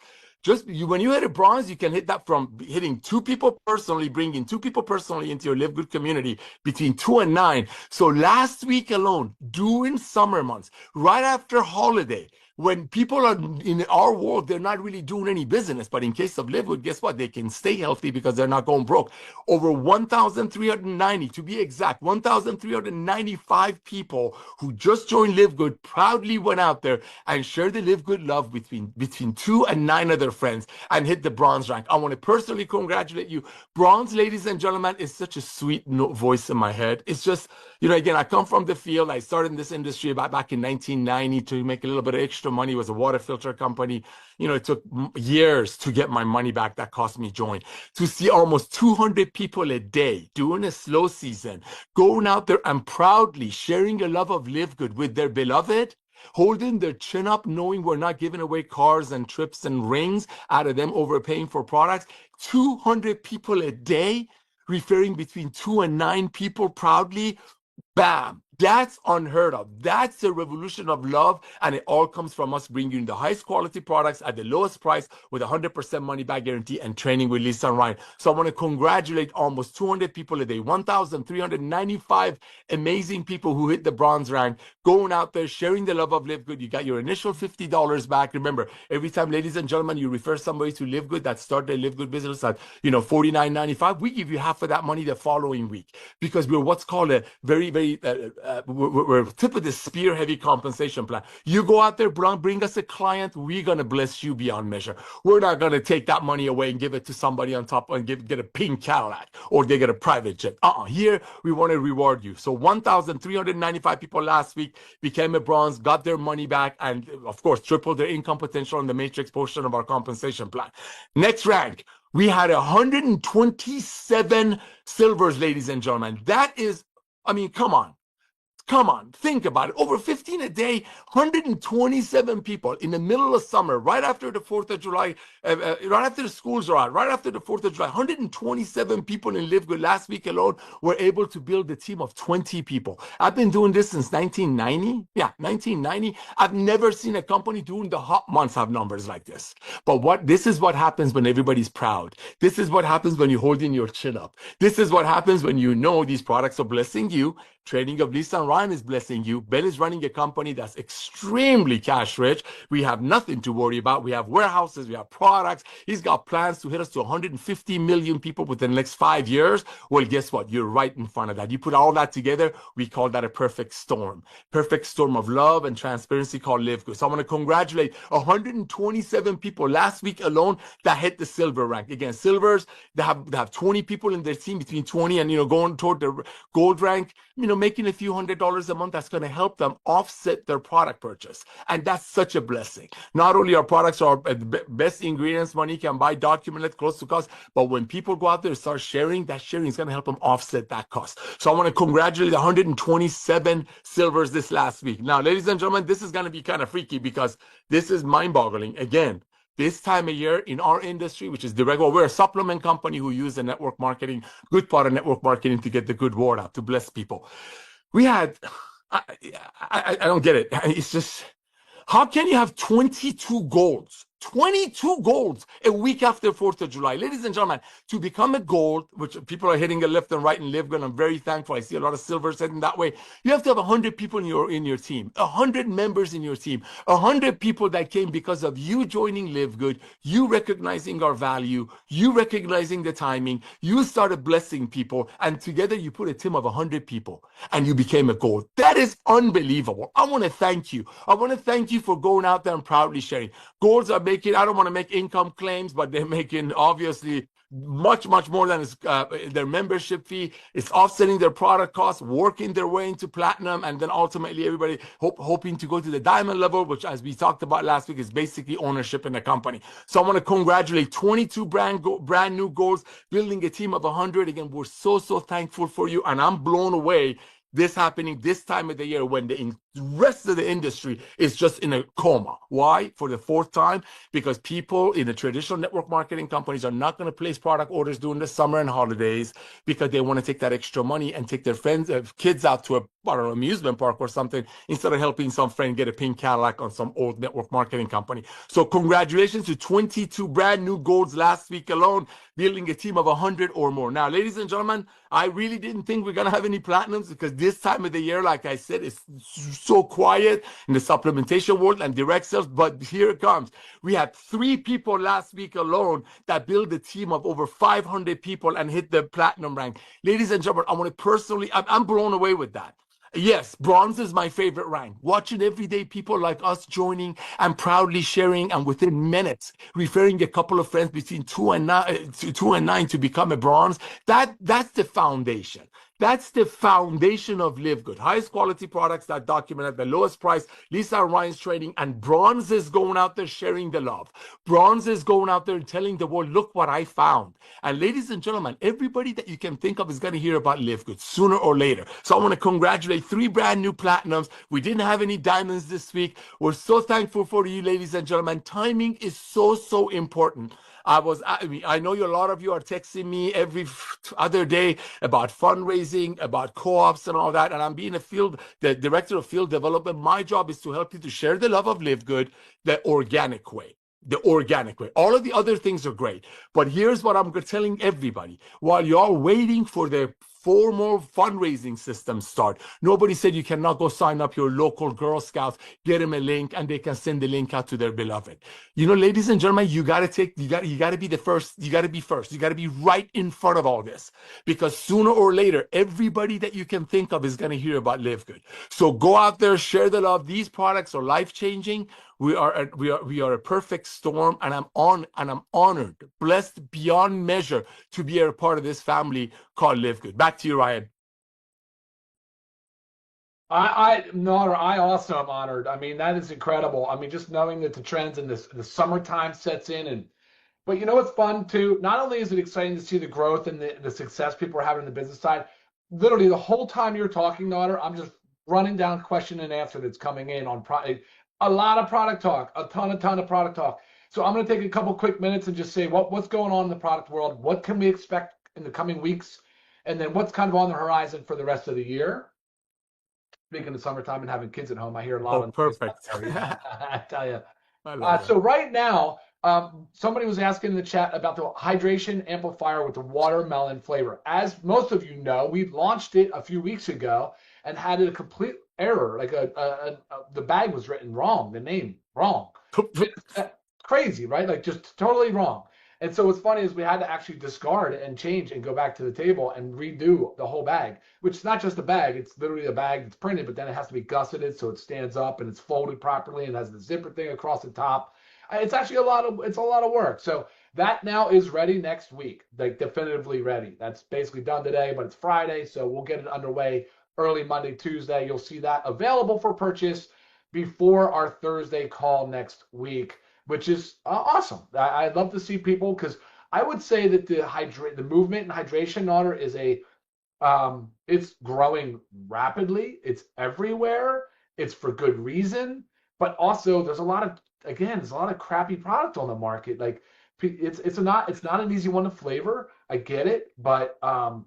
When you hit a bronze, you can hit that from hitting 2 people personally, bringing 2 people personally into your Live Good community between 2 and 9. So last week alone, during summer months, right after holiday, when people are in our world, they're not really doing any business. But in case of Live Good, guess what? They can stay healthy because they're not going broke. Over 1,390, to be exact, 1,395 people who just joined Live Good proudly went out there and shared the Live Good love between 2 and 9 other friends and hit the bronze rank. I want to personally congratulate you. Bronze, ladies and gentlemen, is such a sweet voice in my head. It's just, again, I come from the field. I started in this industry back in 1990 to make a little bit of extra money. It was a water filter company. It took years to get my money back. That cost me joy. To see almost 200 people a day during a slow season, going out there and proudly sharing a love of Live Good with their beloved, holding their chin up, knowing we're not giving away cars and trips and rings out of them overpaying for products. 200 people a day, referring between 2 and 9 people proudly. Bam. That's unheard of. That's the revolution of love. And it all comes from us bringing the highest quality products at the lowest price with 100% money back guarantee and training with Lisa and Ryan. So I want to congratulate almost 200 people a day, 1,395 amazing people who hit the bronze rank, going out there, sharing the love of Live Good. You got your initial $50 back. Remember, every time, ladies and gentlemen, you refer somebody to Live Good that start their Live Good business at, $49.95, we give you half of that money the following week because we're what's called a very, very, we're tip of the spear heavy compensation plan. You go out there, bring us a client, we're going to bless you beyond measure. We're not going to take that money away and give it to somebody on top and get a pink Cadillac or they get a private jet. Here, we want to reward you. So 1,395 people last week became a bronze, got their money back, and of course, tripled their income potential on the matrix portion of our compensation plan. Next rank, we had 127 silvers, ladies and gentlemen. That is, come on. Come on, think about it. Over 15 a day, 127 people in the middle of summer, right after the 4th of July, right after the schools are out, right after the 4th of July, 127 people in Live Good last week alone were able to build a team of 20 people. I've been doing this since 1990. Yeah, 1990. I've never seen a company during the hot months have numbers like this. But this is what happens when everybody's proud. This is what happens when you're holding your chin up. This is what happens when you know these products are blessing you. Training of Lisa and Ryan is blessing you. Ben is running a company that's extremely cash rich. We have nothing to worry about. We have warehouses, we have products. He's got plans to hit us to 150 million people within the next 5 years. Well, guess what? You're right in front of that. You put all that together, we call that a perfect storm. Perfect storm of love and transparency called Live Good. So I want to congratulate 127 people last week alone that hit the silver rank. Again, silvers, they have 20 people in their team between 20 and, going toward the gold rank, making a few $100s a month. That's going to help them offset their product purchase. And that's such a blessing. Not only our products are the best ingredients money can buy, documented, close to cost, but when people go out there and start sharing, that sharing is going to help them offset that cost. So I want to congratulate 127 silvers this last week. Now, ladies and gentlemen, this is going to be kind of freaky because this is mind-boggling. Again, this time of year in our industry, which is direct, we're a supplement company who use the network marketing, good part of network marketing to get the good word out, to bless people. We had, I don't get it. It's just, how can you have 22 golds 22 golds a week after 4th of July. Ladies and gentlemen, to become a gold, which people are hitting it left and right in LiveGood, I'm very thankful. I see a lot of silvers heading that way. You have to have 100 people in your team, 100 members in your team, 100 people that came because of you joining LiveGood, you recognizing our value, you recognizing the timing, you started blessing people, and together you put a team of 100 people and you became a gold. That is unbelievable. I want to thank you. I want to thank you for going out there and proudly sharing. Golds are making, I don't want to make income claims, but they're making obviously much more than their membership fee. It's offsetting their product costs, working their way into platinum, and then ultimately everybody hoping to go to the diamond level, which, as we talked about last week, is basically ownership in the company. So I want to congratulate 22 brand new goals, building a team of 100. Again, we're so thankful for you, and I'm blown away this happening this time of the year when the rest of the industry is just in a coma. Why? For the 4th time, because people in the traditional network marketing companies are not going to place product orders during the summer and holidays because they want to take that extra money and take their friends, kids out to an amusement park or something instead of helping some friend get a pink Cadillac on some old network marketing company. So congratulations to 22 brand new golds last week alone, building a team of 100 or more. Now, ladies and gentlemen, I really didn't think we're going to have any platinums because this time of the year, like I said, it's so quiet in the supplementation world and direct sales, but here it comes. We had 3 people last week alone that built a team of over 500 people and hit the platinum rank. Ladies and gentlemen, I want to personally, I'm blown away with that. Yes, bronze is my favorite rank. Watching everyday people like us joining and proudly sharing, and within minutes referring a couple of friends between 2 and 9 to become a bronze. That's the foundation. That's the foundation of LiveGood. Highest quality products that document at the lowest price. Lisa and Ryan's training, and bronze is going out there sharing the love. Bronze is going out there and telling the world, look what I found. And ladies and gentlemen, everybody that you can think of is going to hear about LiveGood sooner or later. So I want to congratulate 3 brand new platinums. We didn't have any diamonds this week. We're so thankful for you, ladies and gentlemen. Timing is so important. I know a lot of you are texting me every other day about fundraising, about co-ops and all that. And I'm being the director of field development. My job is to help you to share the love of LiveGood the organic way. The organic way. All of the other things are great. But here's what I'm telling everybody. While you're waiting for the formal fundraising systems start, nobody said you cannot go sign up your local Girl Scouts, get them a link, and they can send the link out to their beloved. You know, ladies and gentlemen, you got to be the first. You got to be first. You got to be right in front of all this, because sooner or later, everybody that you can think of is going to hear about LiveGood. So go out there, share the love. These products are life-changing. We are a perfect storm, and I'm honored, blessed beyond measure to be a part of this family called LiveGood. Back to you, Ryan. I also am honored. I mean, that is incredible. I mean, just knowing that the trends and the summertime sets in, but you know what's fun too? Not only is it exciting to see the growth and the success people are having on the business side, literally the whole time you're talking, Nader, I'm just running down question and answer that's coming in on a lot of product talk, a ton of product talk. So I'm going to take a couple quick minutes and just say what's going on in the product world, what can we expect in the coming weeks, and then what's kind of on the horizon for the rest of the year. Speaking of summertime and having kids at home, I hear a lot of perfect. I tell you. So right now, somebody was asking in the chat about the hydration amplifier with the watermelon flavor. As most of you know, we launched it a few weeks ago and had a complete error. Like the bag was written wrong, the name wrong. Crazy, right? Like just totally wrong. And so what's funny is we had to actually discard and change and go back to the table and redo the whole bag, which is not just a bag. It's literally a bag that's printed, but then it has to be gusseted so it stands up and it's folded properly and has the zipper thing across the top. It's actually a lot of work. So that now is ready next week, like definitively ready. That's basically done today, but it's Friday, so we'll get it underway early Monday, Tuesday. You'll see that available for purchase before our Thursday call next week, which is awesome. I'd love to see people, because I would say that the movement in hydration order is it's growing rapidly. It's everywhere. It's for good reason, but also there's a lot of crappy product on the market. Like it's not an easy one to flavor. I get it, but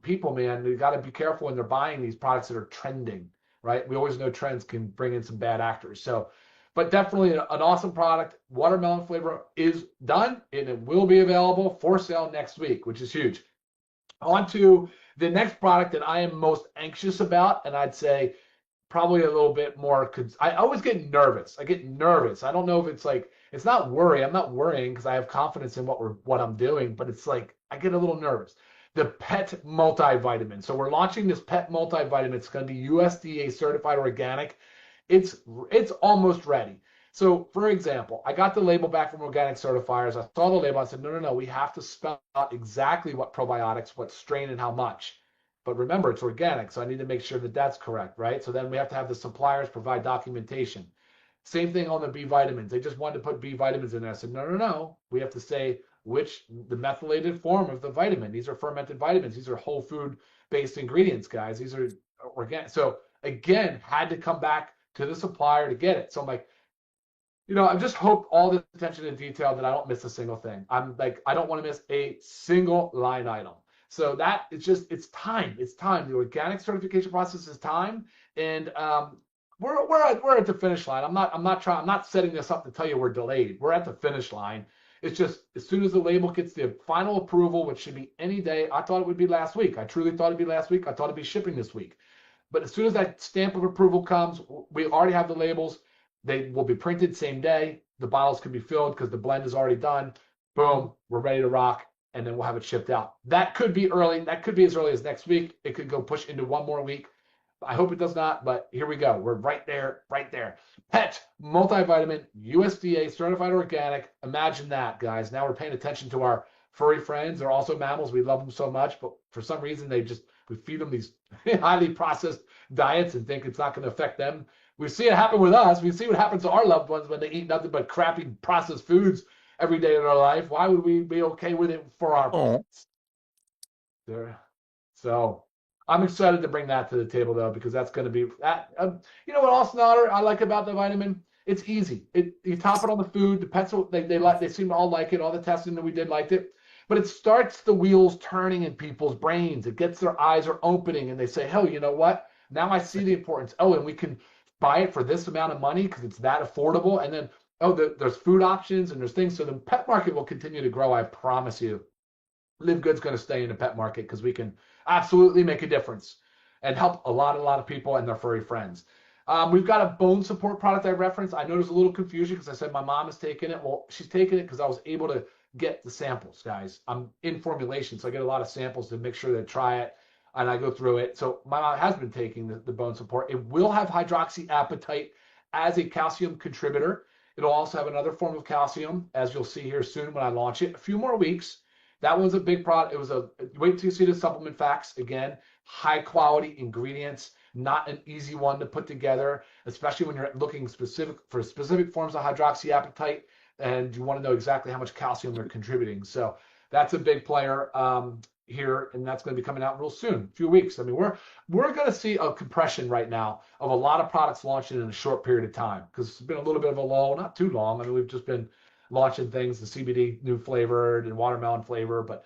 people, man, they got to be careful when they're buying these products that are trending, right? We always know trends can bring in some bad actors. So but definitely an awesome product. Watermelon flavor is done, and it will be available for sale next week, which is huge. On to the next product that I am most anxious about, and I'd say probably a little bit more, because I always get nervous. I get nervous. I don't know if it's like, it's not worry. I'm not worrying because I have confidence in what I'm doing, but it's like I get a little nervous. The pet multivitamin. So we're launching this pet multivitamin. It's going to be USDA certified organic. It's almost ready. So for example, I got the label back from Organic Certifiers. I saw the label. I said, no, we have to spell out exactly what probiotics, what strain, and how much. But remember, it's organic, so I need to make sure that that's correct, right? So then we have to have the suppliers provide documentation. Same thing on the B vitamins. They just wanted to put B vitamins in there. I said, no. We have to say the methylated form of the vitamin. These are fermented vitamins. These are whole food-based ingredients, guys. These are organic. So again, had to come back to the supplier to get it. So I'm like, I just hope all the attention to detail that I don't miss a single thing. I'm like, I don't want to miss a single line item. So that is just, it's time. It's time. The organic certification process is time, and we're at the finish line. I'm not setting this up to tell you we're delayed. We're at the finish line. It's just as soon as the label gets the final approval, which should be any day. I thought it would be last week. I truly thought it'd be last week. I thought it'd be shipping this week. But as soon as that stamp of approval comes, we already have the labels. They will be printed same day. The bottles can be filled because the blend is already done. Boom, we're ready to rock, and then we'll have it shipped out. That could be early. That could be as early as next week. It could go push into one more week. I hope it does not, but here we go. We're right there, right there. Pet multivitamin, USDA certified organic. Imagine that, guys. Now we're paying attention to our furry friends. They're also mammals. We love them so much, but for some reason we feed them these highly processed diets and think it's not going to affect them. We see it happen with us. We see what happens to our loved ones when they eat nothing but crappy processed foods every day in their life. Why would we be okay with it for our pets? So I'm excited to bring that to the table, though, because that's going to be that. You know what else, Nader, I like about the vitamin? It's easy. You top it on the food. The pets, they seem to all like it. All the testing that we did liked it. But it starts the wheels turning in people's brains. It gets their eyes are opening, and they say, "Oh, you know what? Now I see the importance. Oh, and we can buy it for this amount of money because it's that affordable." And then, there's food options and there's things. So the pet market will continue to grow. I promise you. LiveGood's going to stay in the pet market because we can absolutely make a difference and help a lot of people and their furry friends. We've got a bone support product I referenced. I know there's a little confusion because I said my mom is taking it. Well, she's taking it because I was able to get the samples, guys. I'm in formulation, so I get a lot of samples to make sure they try it, and I go through it. So my mom has been taking the bone support. It will have hydroxyapatite as a calcium contributor. It'll also have another form of calcium, as you'll see here soon when I launch it. A few more weeks. That was a big product. It was wait till you see the supplement facts. Again, high quality ingredients, not an easy one to put together, especially when you're looking for specific forms of hydroxyapatite and you want to know exactly how much calcium they're contributing. So that's a big player here, and that's going to be coming out real soon, a few weeks. I mean, we're going to see a compression right now of a lot of products launching in a short period of time because it's been a little bit of a lull, not too long. I mean, we've just been launching things, the CBD new flavored and watermelon flavor, but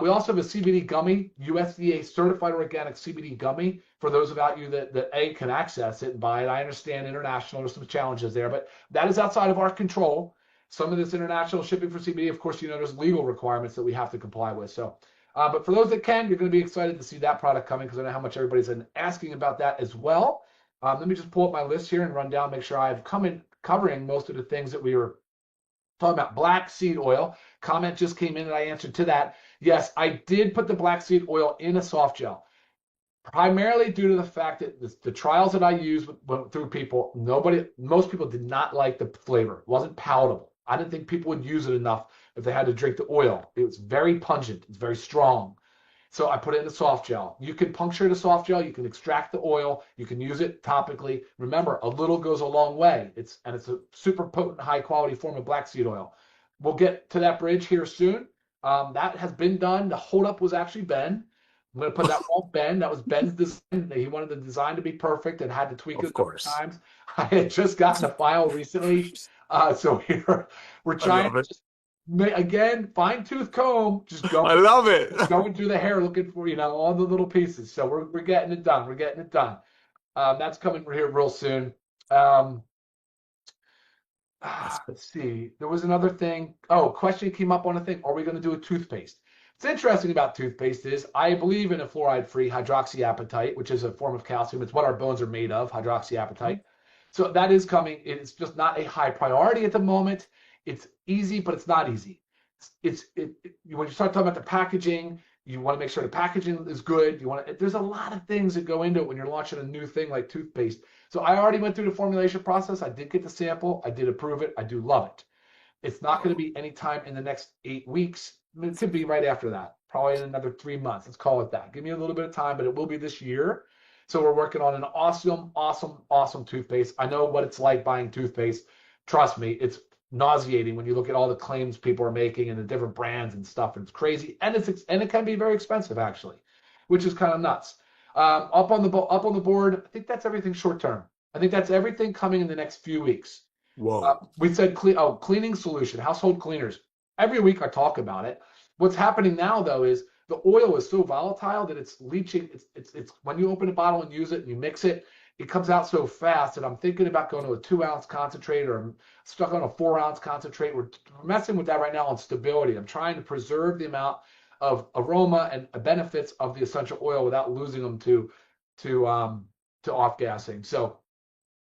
we also have a CBD gummy, USDA certified organic CBD gummy for those about you that can access it and buy it. I understand international, there's some challenges there, but that is outside of our control. Some of this international shipping for CBD, of course, there's legal requirements that we have to comply with. So, but for those that can, you're going to be excited to see that product coming because I know how much everybody's been asking about that as well. Let me just pull up my list here and run down, make sure I've covering most of the things that we were talking about. Black seed oil. Comment just came in and I answered to that. Yes, I did put the black seed oil in a soft gel, primarily due to the fact that the trials that I used went through people, most people did not like the flavor. It wasn't palatable. I didn't think people would use it enough if they had to drink the oil. It was very pungent. It's very strong. So I put it in a soft gel. You can puncture the soft gel. You can extract the oil. You can use it topically. Remember, a little goes a long way. It's a super potent, high quality form of black seed oil. We'll get to that bridge here soon. That has been done. The holdup was actually Ben. I'm going to put that on Ben. That was Ben's design. He wanted the design to be perfect and had to tweak it a couple times. I had just gotten a file recently. So we're trying to just, again, fine-tooth comb, just going. I love it. Going through the hair looking for, all the little pieces. So we're getting it done. We're getting it done. That's coming here real soon. Let's see. There was another thing. Oh, question came up on a thing. Are we going to do a toothpaste? What's interesting about toothpaste is I believe in a fluoride-free hydroxyapatite, which is a form of calcium. It's what our bones are made of, hydroxyapatite. So that is coming. It's just not a high priority at the moment. It's easy, but it's not easy. When you start talking about the packaging, you want to make sure the packaging is good. There's a lot of things that go into it when you're launching a new thing like toothpaste. So I already went through the formulation process. I did get the sample. I did approve it. I do love it. It's not going to be anytime in the next 8 weeks. It could be right after that, probably in another 3 months. Let's call it that. Give me a little bit of time, but it will be this year. So we're working on an awesome, awesome, awesome toothpaste. I know what it's like buying toothpaste. Trust me, it's nauseating when you look at all the claims people are making and the different brands and stuff. And it's crazy, and it can be very expensive actually, which is kind of nuts. Up on the board, I think that's everything short term. I think that's everything coming in the next few weeks. Whoa. We said cleaning solution, household cleaners. Every week I talk about it. What's happening now though is the oil is so volatile that it's leaching. It's when you open a bottle and use it and you mix it, it comes out so fast that I'm thinking about going to a 2-ounce concentrate, or I'm stuck on a 4-ounce concentrate. We're messing with that right now on stability. I'm trying to preserve the amount of aroma and benefits of the essential oil without losing them to off gassing. So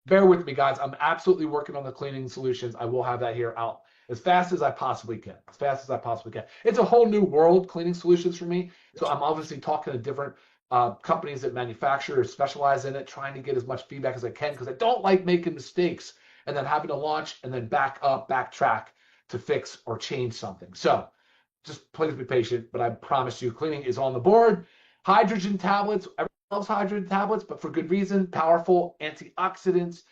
bear with me, guys. I'm absolutely working on the cleaning solutions. I will have that here out as fast as I possibly can. As fast as I possibly can. It's a whole new world, cleaning solutions for me. So I'm obviously talking to different companies that manufacture or specialize in it, trying to get as much feedback as I can, because I don't like making mistakes and then having to launch and then backtrack to fix or change something. So just please be patient, but I promise you cleaning is on the board. Hydrogen tablets, everyone loves hydrogen tablets, but for good reason. Powerful antioxidants.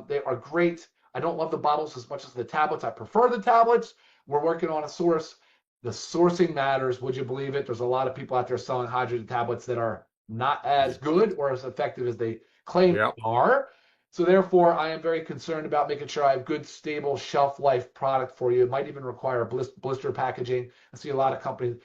They are great. I don't love the bottles as much as the tablets. I prefer the tablets. We're working on a source. The sourcing matters. Would you believe it? There's a lot of people out there selling hydrogen tablets that are not as good or as effective as they claim they are. So therefore, I am very concerned about making sure I have good, stable, shelf life product for you. It might even require blister packaging. I see a lot of companies.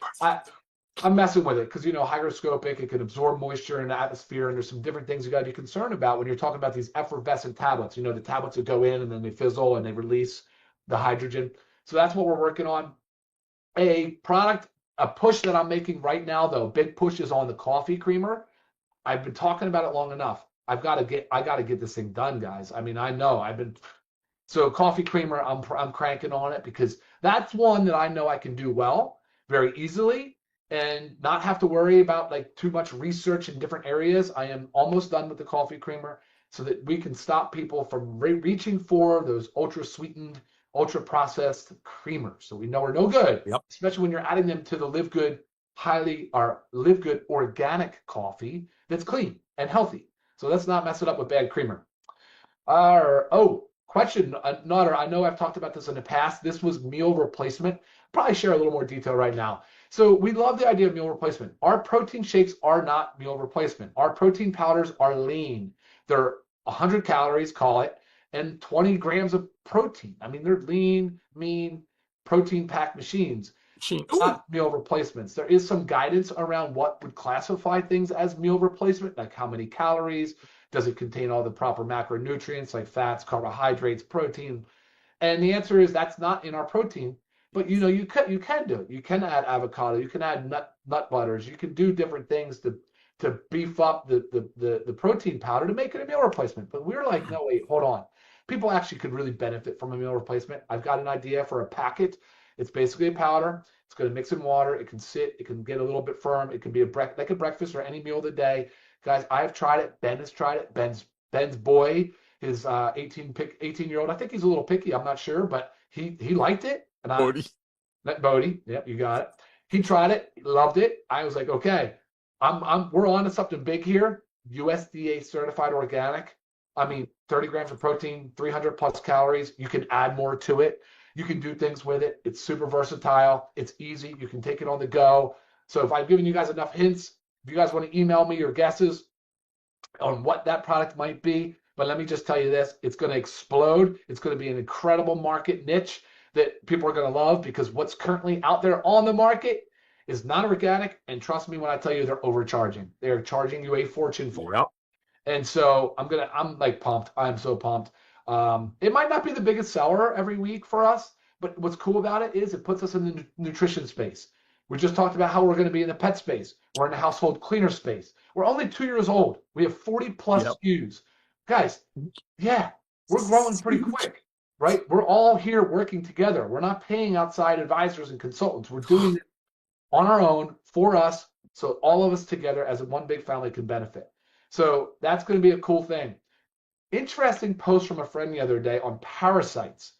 I'm messing with it because, hygroscopic, it can absorb moisture in the atmosphere, and there's some different things you got to be concerned about when you're talking about these effervescent tablets. The tablets that go in and then they fizzle and they release the hydrogen. So that's what we're working on. A push that I'm making right now, though, big push is on the coffee creamer. I've been talking about it long enough. I got to get this thing done, guys. I mean, I know so coffee creamer, I'm cranking on it because that's one that I know I can do well, very easily, and not have to worry about like too much research in different areas. I am almost done with the coffee creamer so that we can stop people from reaching for those ultra sweetened, ultra processed creamers. So we know are no good, especially when you're adding them to the LIVEGOOD LIVEGOOD organic coffee that's clean and healthy. So let's not mess it up with bad creamer. Question, Nutter. I know I've talked about this in the past. This was meal replacement. Probably share a little more detail right now. So we love the idea of meal replacement. Our protein shakes are not meal replacement. Our protein powders are lean. They're 100 calories, call it, and 20 grams of protein. I mean, they're lean, mean, protein-packed machines. Not meal replacements. There is some guidance around what would classify things as meal replacement, like how many calories, does it contain all the proper macronutrients like fats, carbohydrates, protein? And the answer is that's not in our protein. But you can do it. You can add avocado, you can add nut butters, you can do different things to beef up the protein powder to make it a meal replacement. But we're like, no, wait, hold on. People actually could really benefit from a meal replacement. I've got an idea for a packet. It's basically a powder. It's going to mix in water. It can sit. It can get a little bit firm. It can be like a breakfast or any meal of the day. Guys, I have tried it. Ben has tried it. Ben's boy, his 18-year-old. I think he's a little picky. I'm not sure, but he liked it. And Bodie. Yep, you got it. He tried it. He loved it. I was like, okay, we're on to something big here. USDA certified organic. I mean, 30 grams of protein, 300 plus calories. You can add more to it. You can do things with it. It's super versatile. It's easy. You can take it on the go. So if I've given you guys enough hints, if you guys want to email me your guesses on what that product might be, but let me just tell you this, it's going to explode. It's going to be an incredible market niche that people are going to love, because what's currently out there on the market is not organic. And trust me when I tell you, they're overcharging. They're charging you a fortune for it. And so I'm like pumped. I'm so pumped. It might not be the biggest seller every week for us, but what's cool about it is it puts us in the nutrition space. We just talked about how we're going to be in the pet space. We're in the household cleaner space. We're only 2 years old. We have 40 plus SKUs. Guys, yeah, we're growing pretty quick, right? We're all here working together. We're not paying outside advisors and consultants. We're doing it on our own for us, so all of us together as one big family can benefit. So that's going to be a cool thing. Interesting post from a friend the other day on parasites.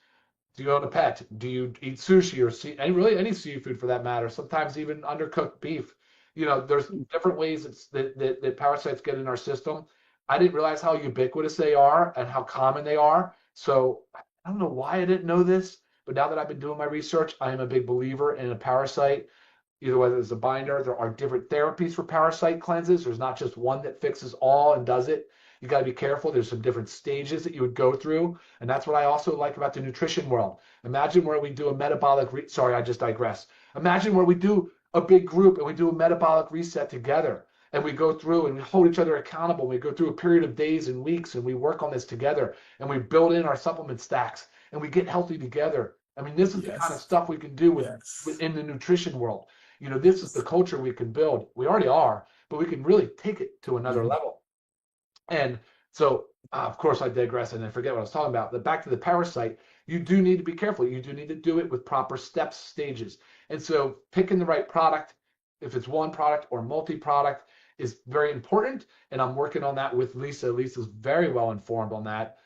Do you own a pet? Do you eat sushi or any seafood for that matter? Sometimes even undercooked beef. You know, there's different ways that parasites get in our system. I didn't realize how ubiquitous they are and how common they are. So I don't know why I didn't know this, but now that I've been doing my research, I am a big believer in a parasite. Either whether it's a binder, there are different therapies for parasite cleanses. There's not just one that fixes all and does it. You got to be careful. There's some different stages that you would go through. And that's what I also like about the nutrition world. Imagine where we do a metabolic, sorry, I just digress. Imagine where we do a big group and we do a metabolic reset together. And we go through and we hold each other accountable. We go through a period of days and weeks and we work on this together. And we build in our supplement stacks and we get healthy together. I mean, this is the kind of stuff we can do within the nutrition world. You know, this is the culture we can build. We already are, but we can really take it to another level. And so, of course, I digress and I forget what I was talking about. But back to the parasite, you do need to be careful. You do need to do it with proper steps, stages. And so picking the right product, if it's one product or multi-product, is very important. And I'm working on that with Lisa. Lisa's very well informed on that.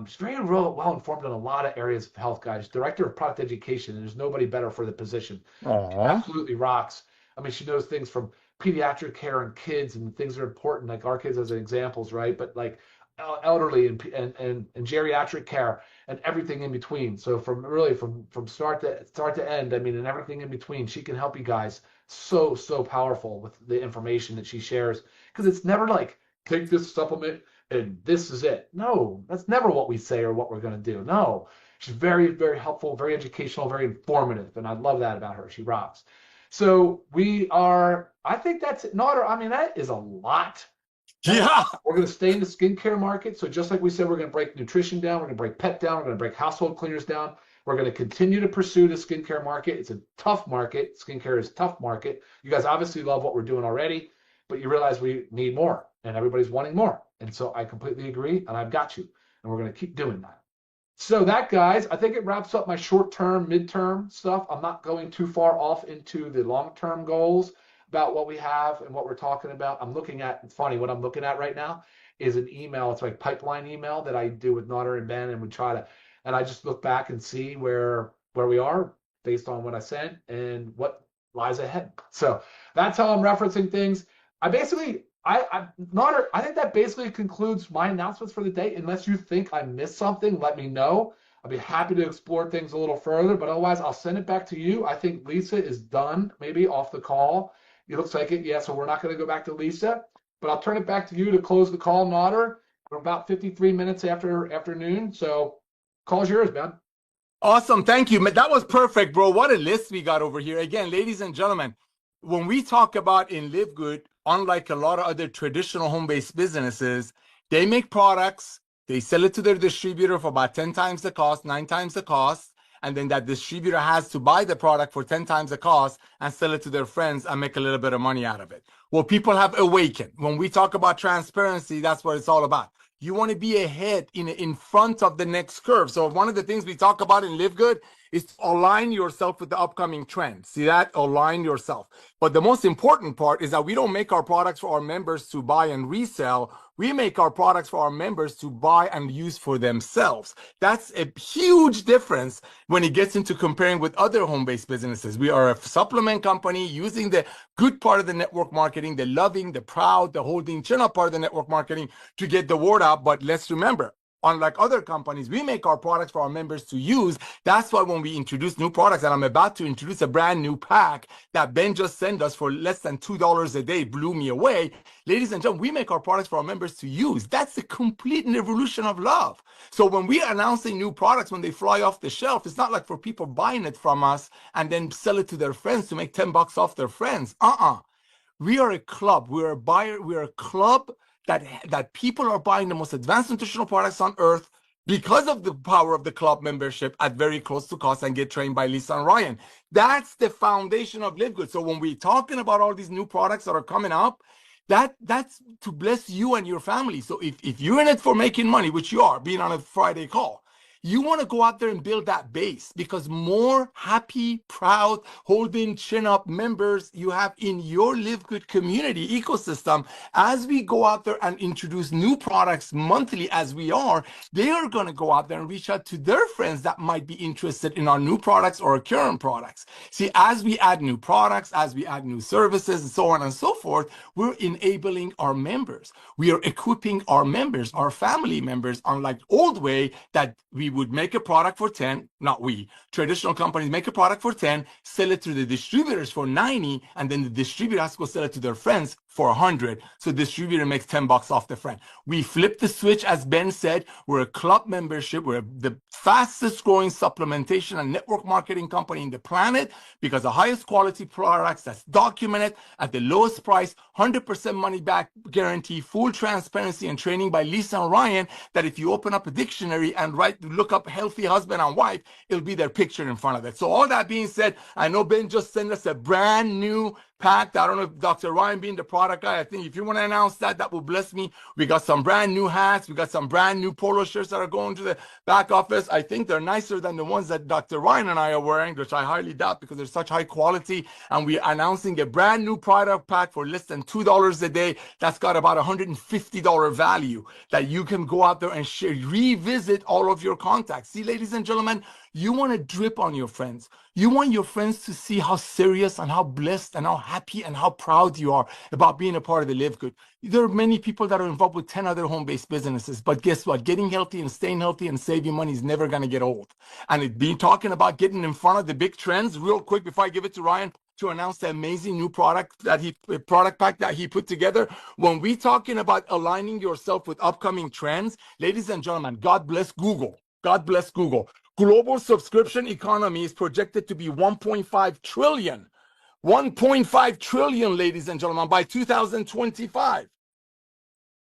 She's very well informed in a lot of areas of health, guys. Director of product education, and there's nobody better for the position. She absolutely rocks. I mean, she knows things from pediatric care and kids and things that are important, like our kids as examples, right? But like elderly and geriatric care and everything in between. So from start to end, I mean, and everything in between, she can help you guys. So powerful with the information that she shares, because it's never like take this supplement and this is it. No, that's never what we say or what we're going to do. No, she's very, very helpful, very educational, very informative, and I love that about her. She rocks. So I think that's it. I mean, that is a lot. Yeah. We're going to stay in the skincare market. So just like we said, we're going to break nutrition down. We're going to break pet down. We're going to break household cleaners down. We're going to continue to pursue the skincare market. It's a tough market. Skincare is a tough market. You guys obviously love what we're doing already, but you realize we need more and everybody's wanting more. And so I completely agree, and I've got you. And we're going to keep doing that. So that, guys, I think it wraps up my short-term, midterm stuff. I'm not going too far off into the long-term goals about what we have and what we're talking about. I'm looking at, it's funny, what I'm looking at right now is an email. It's like pipeline email that I do with Nader and Ben, and we try to, and I just look back and see where we are based on what I sent and what lies ahead. So that's how I'm referencing things. I think that basically concludes my announcements for the day. Unless you think I missed something, let me know. I'll be happy to explore things a little further, but otherwise I'll send it back to you. I think Lisa is done, maybe off the call. It looks like it, yeah, so we're not going to go back to Lisa, but I'll turn it back to you to close the call, Nader. We're about 53 minutes after noon, so call's yours, man. Awesome, thank you. That was perfect, bro. What a list we got over here. Again, ladies and gentlemen, when we talk about in Live Good, unlike a lot of other traditional home-based businesses, they make products, they sell it to their distributor for about 10 times the cost, 9 times the cost, and then that distributor has to buy the product for 10 times the cost and sell it to their friends and make a little bit of money out of it. Well, people have awakened. When we talk about transparency, that's what it's all about. You want to be ahead in front of the next curve. So one of the things we talk about in Live Good is to align yourself with the upcoming trends. See that? Align yourself. But the most important part is that we don't make our products for our members to buy and resell. We make our products for our members to buy and use for themselves. That's a huge difference when it gets into comparing with other home-based businesses. We are a supplement company using the good part of the network marketing, the loving, the proud, the holding chin up part of the network marketing to get the word out. But let's remember, unlike other companies, we make our products for our members to use. That's why when we introduce new products, and I'm about to introduce a brand new pack that Ben just sent us for less than $2 a day, blew me away. Ladies and gentlemen, we make our products for our members to use. That's the complete revolution of love. So when we are announcing new products, when they fly off the shelf, it's not like for people buying it from us and then sell it to their friends to make $10 off their friends. We are a club. We're a buyer. We're a club that people are buying the most advanced nutritional products on earth. because of the power of the club membership at very close to cost and get trained by Lisa and Ryan. That's the foundation of Live Good. So when we're talking about all these new products that are coming up, that's to bless you and your family. So if you're in it for making money, which you are, being on a Friday call, you want to go out there and build that base, because more happy, proud, holding chin up members you have in your Live Good community ecosystem, as we go out there and introduce new products monthly as we are, they are going to go out there and reach out to their friends that might be interested in our new products or our current products. See, as we add new products, as we add new services and so on and so forth, we're enabling our members. We are equipping our members, our family members, unlike old way that we would make a product for 10, not we, traditional companies make a product for 10, sell it to the distributors for 90, and then the distributor has to go sell it to their friends for 100. So the distributor makes 10 bucks off the friend. We flipped the switch, as Ben said. We're a club membership. We're the fastest growing supplementation and network marketing company in the planet, because the highest quality products that's documented at the lowest price, 100% money back guarantee, full transparency and training by Lisa and Ryan, that if you open up a dictionary and look up healthy husband and wife, it'll be their picture in front of it. So all that being said, I know Ben just sent us a brand new pack. I don't know if Dr. Ryan, being the product guy, I think if you want to announce that, that will bless me. We got some brand new hats. We got some brand new polo shirts that are going to the back office. I think they're nicer than the ones that Dr. Ryan and I are wearing, which I highly doubt, because they're such high quality. And we're announcing a brand new product pack for less than $2 a day. That's got about $150 value that you can go out there and share, revisit all of your contacts. See, ladies and gentlemen, you want to drip on your friends. You want your friends to see how serious and how blessed and how happy and how proud you are about being a part of the Live Good. There are many people that are involved with 10 other home-based businesses, but guess what? Getting healthy and staying healthy and saving money is never going to get old. And it being talking about getting in front of the big trends, real quick before I give it to Ryan to announce the amazing new product pack that he put together. When we talking about aligning yourself with upcoming trends, ladies and gentlemen, God bless Google. God bless Google. Global subscription economy is projected to be 1.5 trillion. 1.5 trillion, ladies and gentlemen, by 2025.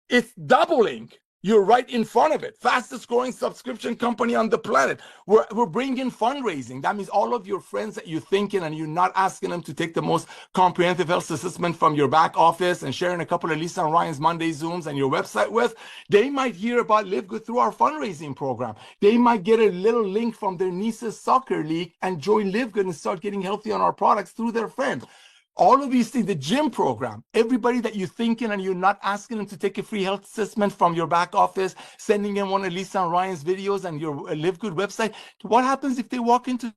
It's doubling. You're right in front of it. Fastest growing subscription company on the planet. We're bringing fundraising. That means all of your friends that you're thinking and you're not asking them to take the most comprehensive health assessment from your back office and sharing a couple of Lisa and Ryan's Monday Zooms and your website with, they might hear about Live Good through our fundraising program. They might get a little link from their niece's soccer league and join Live Good and start getting healthy on our products through their friends. All of these things, the gym program, everybody that you're thinking and you're not asking them to take a free health assessment from your back office, sending in one of Lisa and Ryan's videos and your Live Good website. What happens if they walk into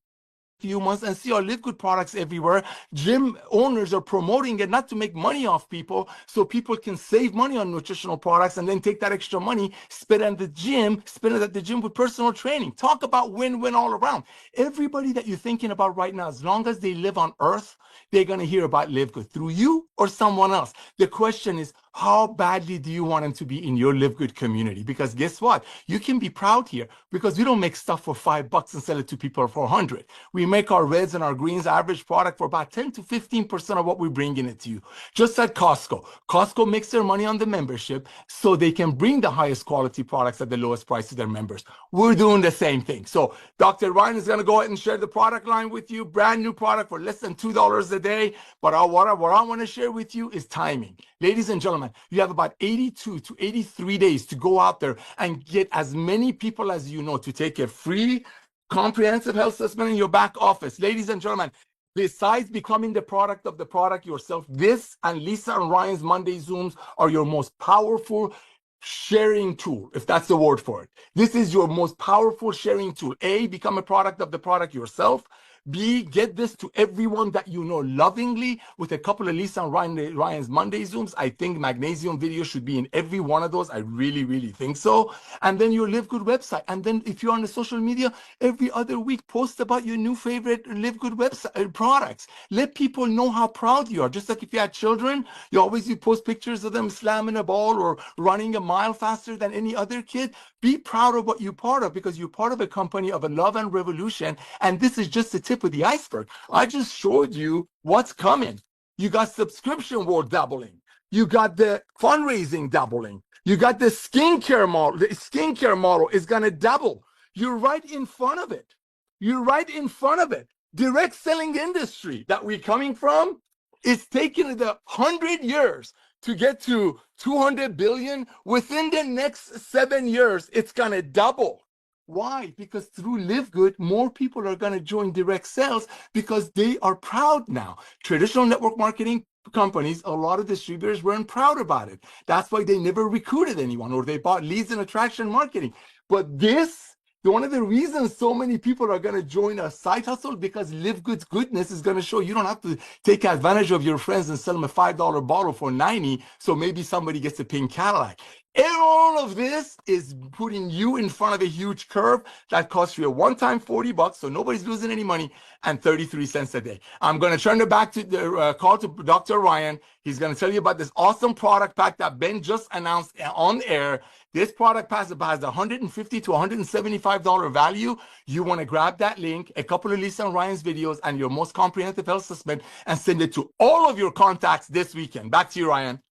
few months and see our Live Good products everywhere? Gym owners are promoting it not to make money off people, so people can save money on nutritional products and then take that extra money, spend it at the gym with personal training. Talk about win-win all around. Everybody that you're thinking about right now, as long as they live on earth, they're going to hear about Live Good through you or someone else. The question is, how badly do you want them to be in your Live Good community? Because guess what? You can be proud here, because we don't make stuff for $5 and sell it to people for 100. We make our reds and our greens average product for about 10 to 15% of what we're bringing it to you. Just like Costco. Costco makes their money on the membership so they can bring the highest quality products at the lowest price to their members. We're doing the same thing. So Dr. Ryan is going to go ahead and share the product line with you. Brand new product for less than $2 a day. But what I want to share with you is timing. Ladies and gentlemen, you have about 82 to 83 days to go out there and get as many people as you know to take a free comprehensive health assessment in your back office. Ladies and gentlemen, besides becoming the product of the product yourself, this and Lisa and Ryan's Monday Zooms are your most powerful sharing tool, if that's the word for it. This is your most powerful sharing tool. A, become a product of the product yourself. B, get this to everyone that you know lovingly with a couple of Lisa and Ryan's Monday Zooms. I think magnesium videos should be in every one of those. I really, really think so. And then your Live Good website. And then if you're on the social media, every other week, post about your new favorite Live Good website products. Let people know how proud you are. Just like if you had children, you post pictures of them slamming a ball or running a mile faster than any other kid. Be proud of what you're part of, because you're part of a company of a love and revolution. And this is just the tip of the iceberg. I just showed you what's coming. You got subscription world doubling. You got the fundraising doubling. You got the skincare model. The skincare model is going to double. You're right in front of it. You're right in front of it. Direct selling industry that we're coming from is taking the 100 years to get to 200 billion. Within the next 7 years, it's going to double. Why? Because through Live Good, more people are going to join direct sales because they are proud now. Traditional network marketing companies, a lot of distributors weren't proud about it. That's why they never recruited anyone, or they bought leads and attraction marketing. But this, one of the reasons so many people are going to join a side hustle, because Live Good's goodness is going to show you don't have to take advantage of your friends and sell them a $5 bottle for 90, so maybe somebody gets a pink Cadillac. And all of this is putting you in front of a huge curve that costs you a one-time $40, so nobody's losing any money, and 33 cents a day. I'm going to turn it back to the call to Dr. Ryan. He's going to tell you about this awesome product pack that Ben just announced on air. This product pack has $150 to $175 value. You want to grab that link, a couple of Lisa and Ryan's videos, and your most comprehensive health assessment, and send it to all of your contacts this weekend. Back to you, Ryan.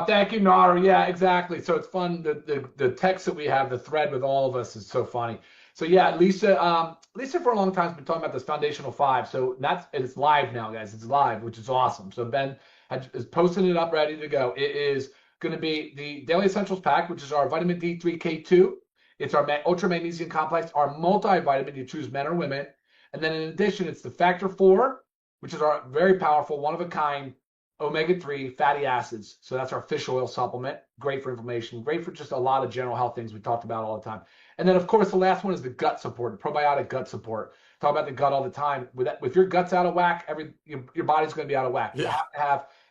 Thank you, Nader. Yeah, exactly. So it's fun. The text that we have, the thread with all of us is so funny. So yeah, Lisa for a long time has been talking about this foundational 5. So it's live now, guys. It's live, which is awesome. So Ben is posting it up, ready to go. It is going to be the Daily Essentials Pack, which is our vitamin D3 K2. It's our Ultra Magnesium Complex, our multivitamin. You choose men or women. And then in addition, it's the Factor 4, which is our very powerful, one-of-a-kind omega-3 fatty acids. So that's our fish oil supplement. Great for inflammation. Great for just a lot of general health things we talked about all the time. And then, of course, the last one is the gut support, probiotic gut support. Talk about the gut all the time. With your gut's out of whack, your body's going to be out of whack. Yeah.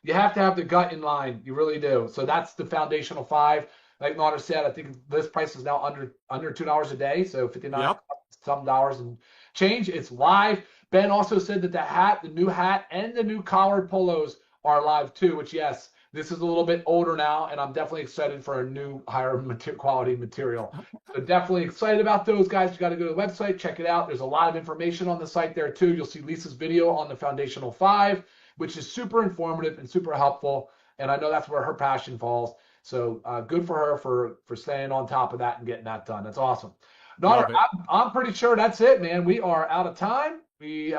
You have to have the gut in line. You really do. So that's the foundational 5. Like Nader said, I think this price is now under $2 a day. So $59 some dollars and change. It's live. Ben also said that the new hat, and the new collared polos are live too, which, yes, this is a little bit older now, and I'm definitely excited for a new higher quality material. So definitely excited about those, guys. You got to go to the website, check it out. There's a lot of information on the site there too. You'll see Lisa's video on the foundational 5, which is super informative and super helpful, and I know that's where her passion falls. So good for her for staying on top of that and getting that done. That's awesome. Nader, I'm pretty sure that's it, man. We are out of time. We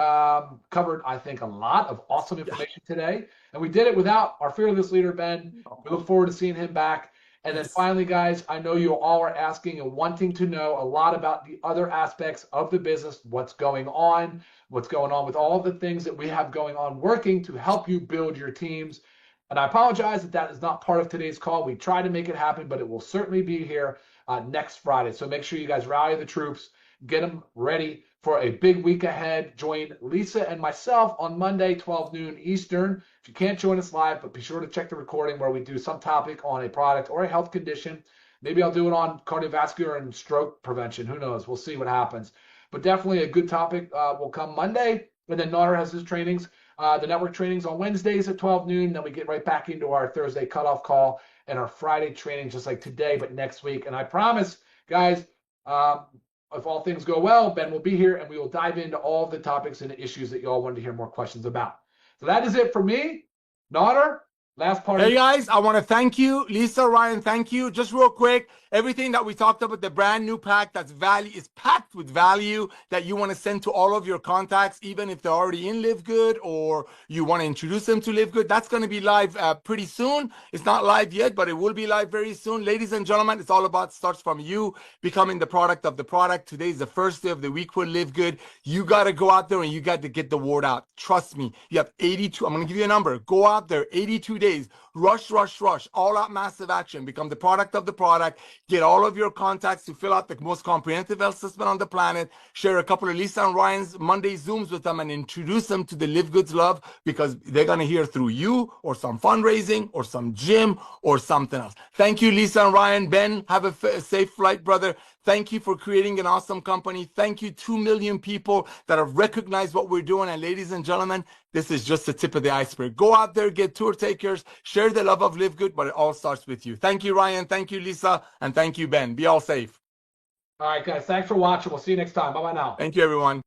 covered, I think, a lot of awesome information today, and we did it without our fearless leader, Ben. We look forward to seeing him back. And then finally, guys, I know you all are asking and wanting to know a lot about the other aspects of the business, what's going on with all the things that we have going on, working to help you build your teams. And I apologize that is not part of today's call. We try to make it happen, but it will certainly be here next Friday. So make sure you guys rally the troops, get them ready for a big week ahead. Join Lisa and myself on Monday, 12 noon Eastern. If you can't join us live, but be sure to check the recording where we do some topic on a product or a health condition. Maybe I'll do it on cardiovascular and stroke prevention. Who knows? We'll see what happens. But definitely a good topic will come Monday. And then Nader has his trainings, the network trainings on Wednesdays at 12 noon. Then we get right back into our Thursday cutoff call and our Friday training just like today, but next week. And I promise, guys, if all things go well, Ben will be here and we will dive into all of the topics and the issues that you all wanted to hear more questions about. So that is it for me. Nader, last part. Hey guys, I want to thank you. Lisa, Ryan, thank you. Just real quick, everything that we talked about, the brand new pack that's value is packed with value that you want to send to all of your contacts, even if they're already in Live Good or you want to introduce them to Live Good. That's going to be live pretty soon. It's not live yet, but it will be live very soon. Ladies and gentlemen, it's all about starts from you becoming the product of the product. Today is the first day of the week for Live Good. You got to go out there and you got to get the word out. Trust me. You have 82. I'm going to give you a number. Go out there, 82 days. Rush, rush, rush. All out massive action. Become the product of the product. Get all of your contacts to fill out the most comprehensive health assessment on the planet. Share a couple of Lisa and Ryan's Monday Zooms with them and introduce them to the Live Goods love, because they're going to hear through you or some fundraising or some gym or something else. Thank you, Lisa and Ryan. Ben, have a safe flight, brother. Thank you for creating an awesome company. Thank you, 2 million people that have recognized what we're doing. And ladies and gentlemen, this is just the tip of the iceberg. Go out there, get tour takers, share the love of Live Good, but it all starts with you. Thank you, Ryan. Thank you, Lisa. And thank you, Ben. Be all safe. All right, guys. Thanks for watching. We'll see you next time. Bye-bye now. Thank you, everyone.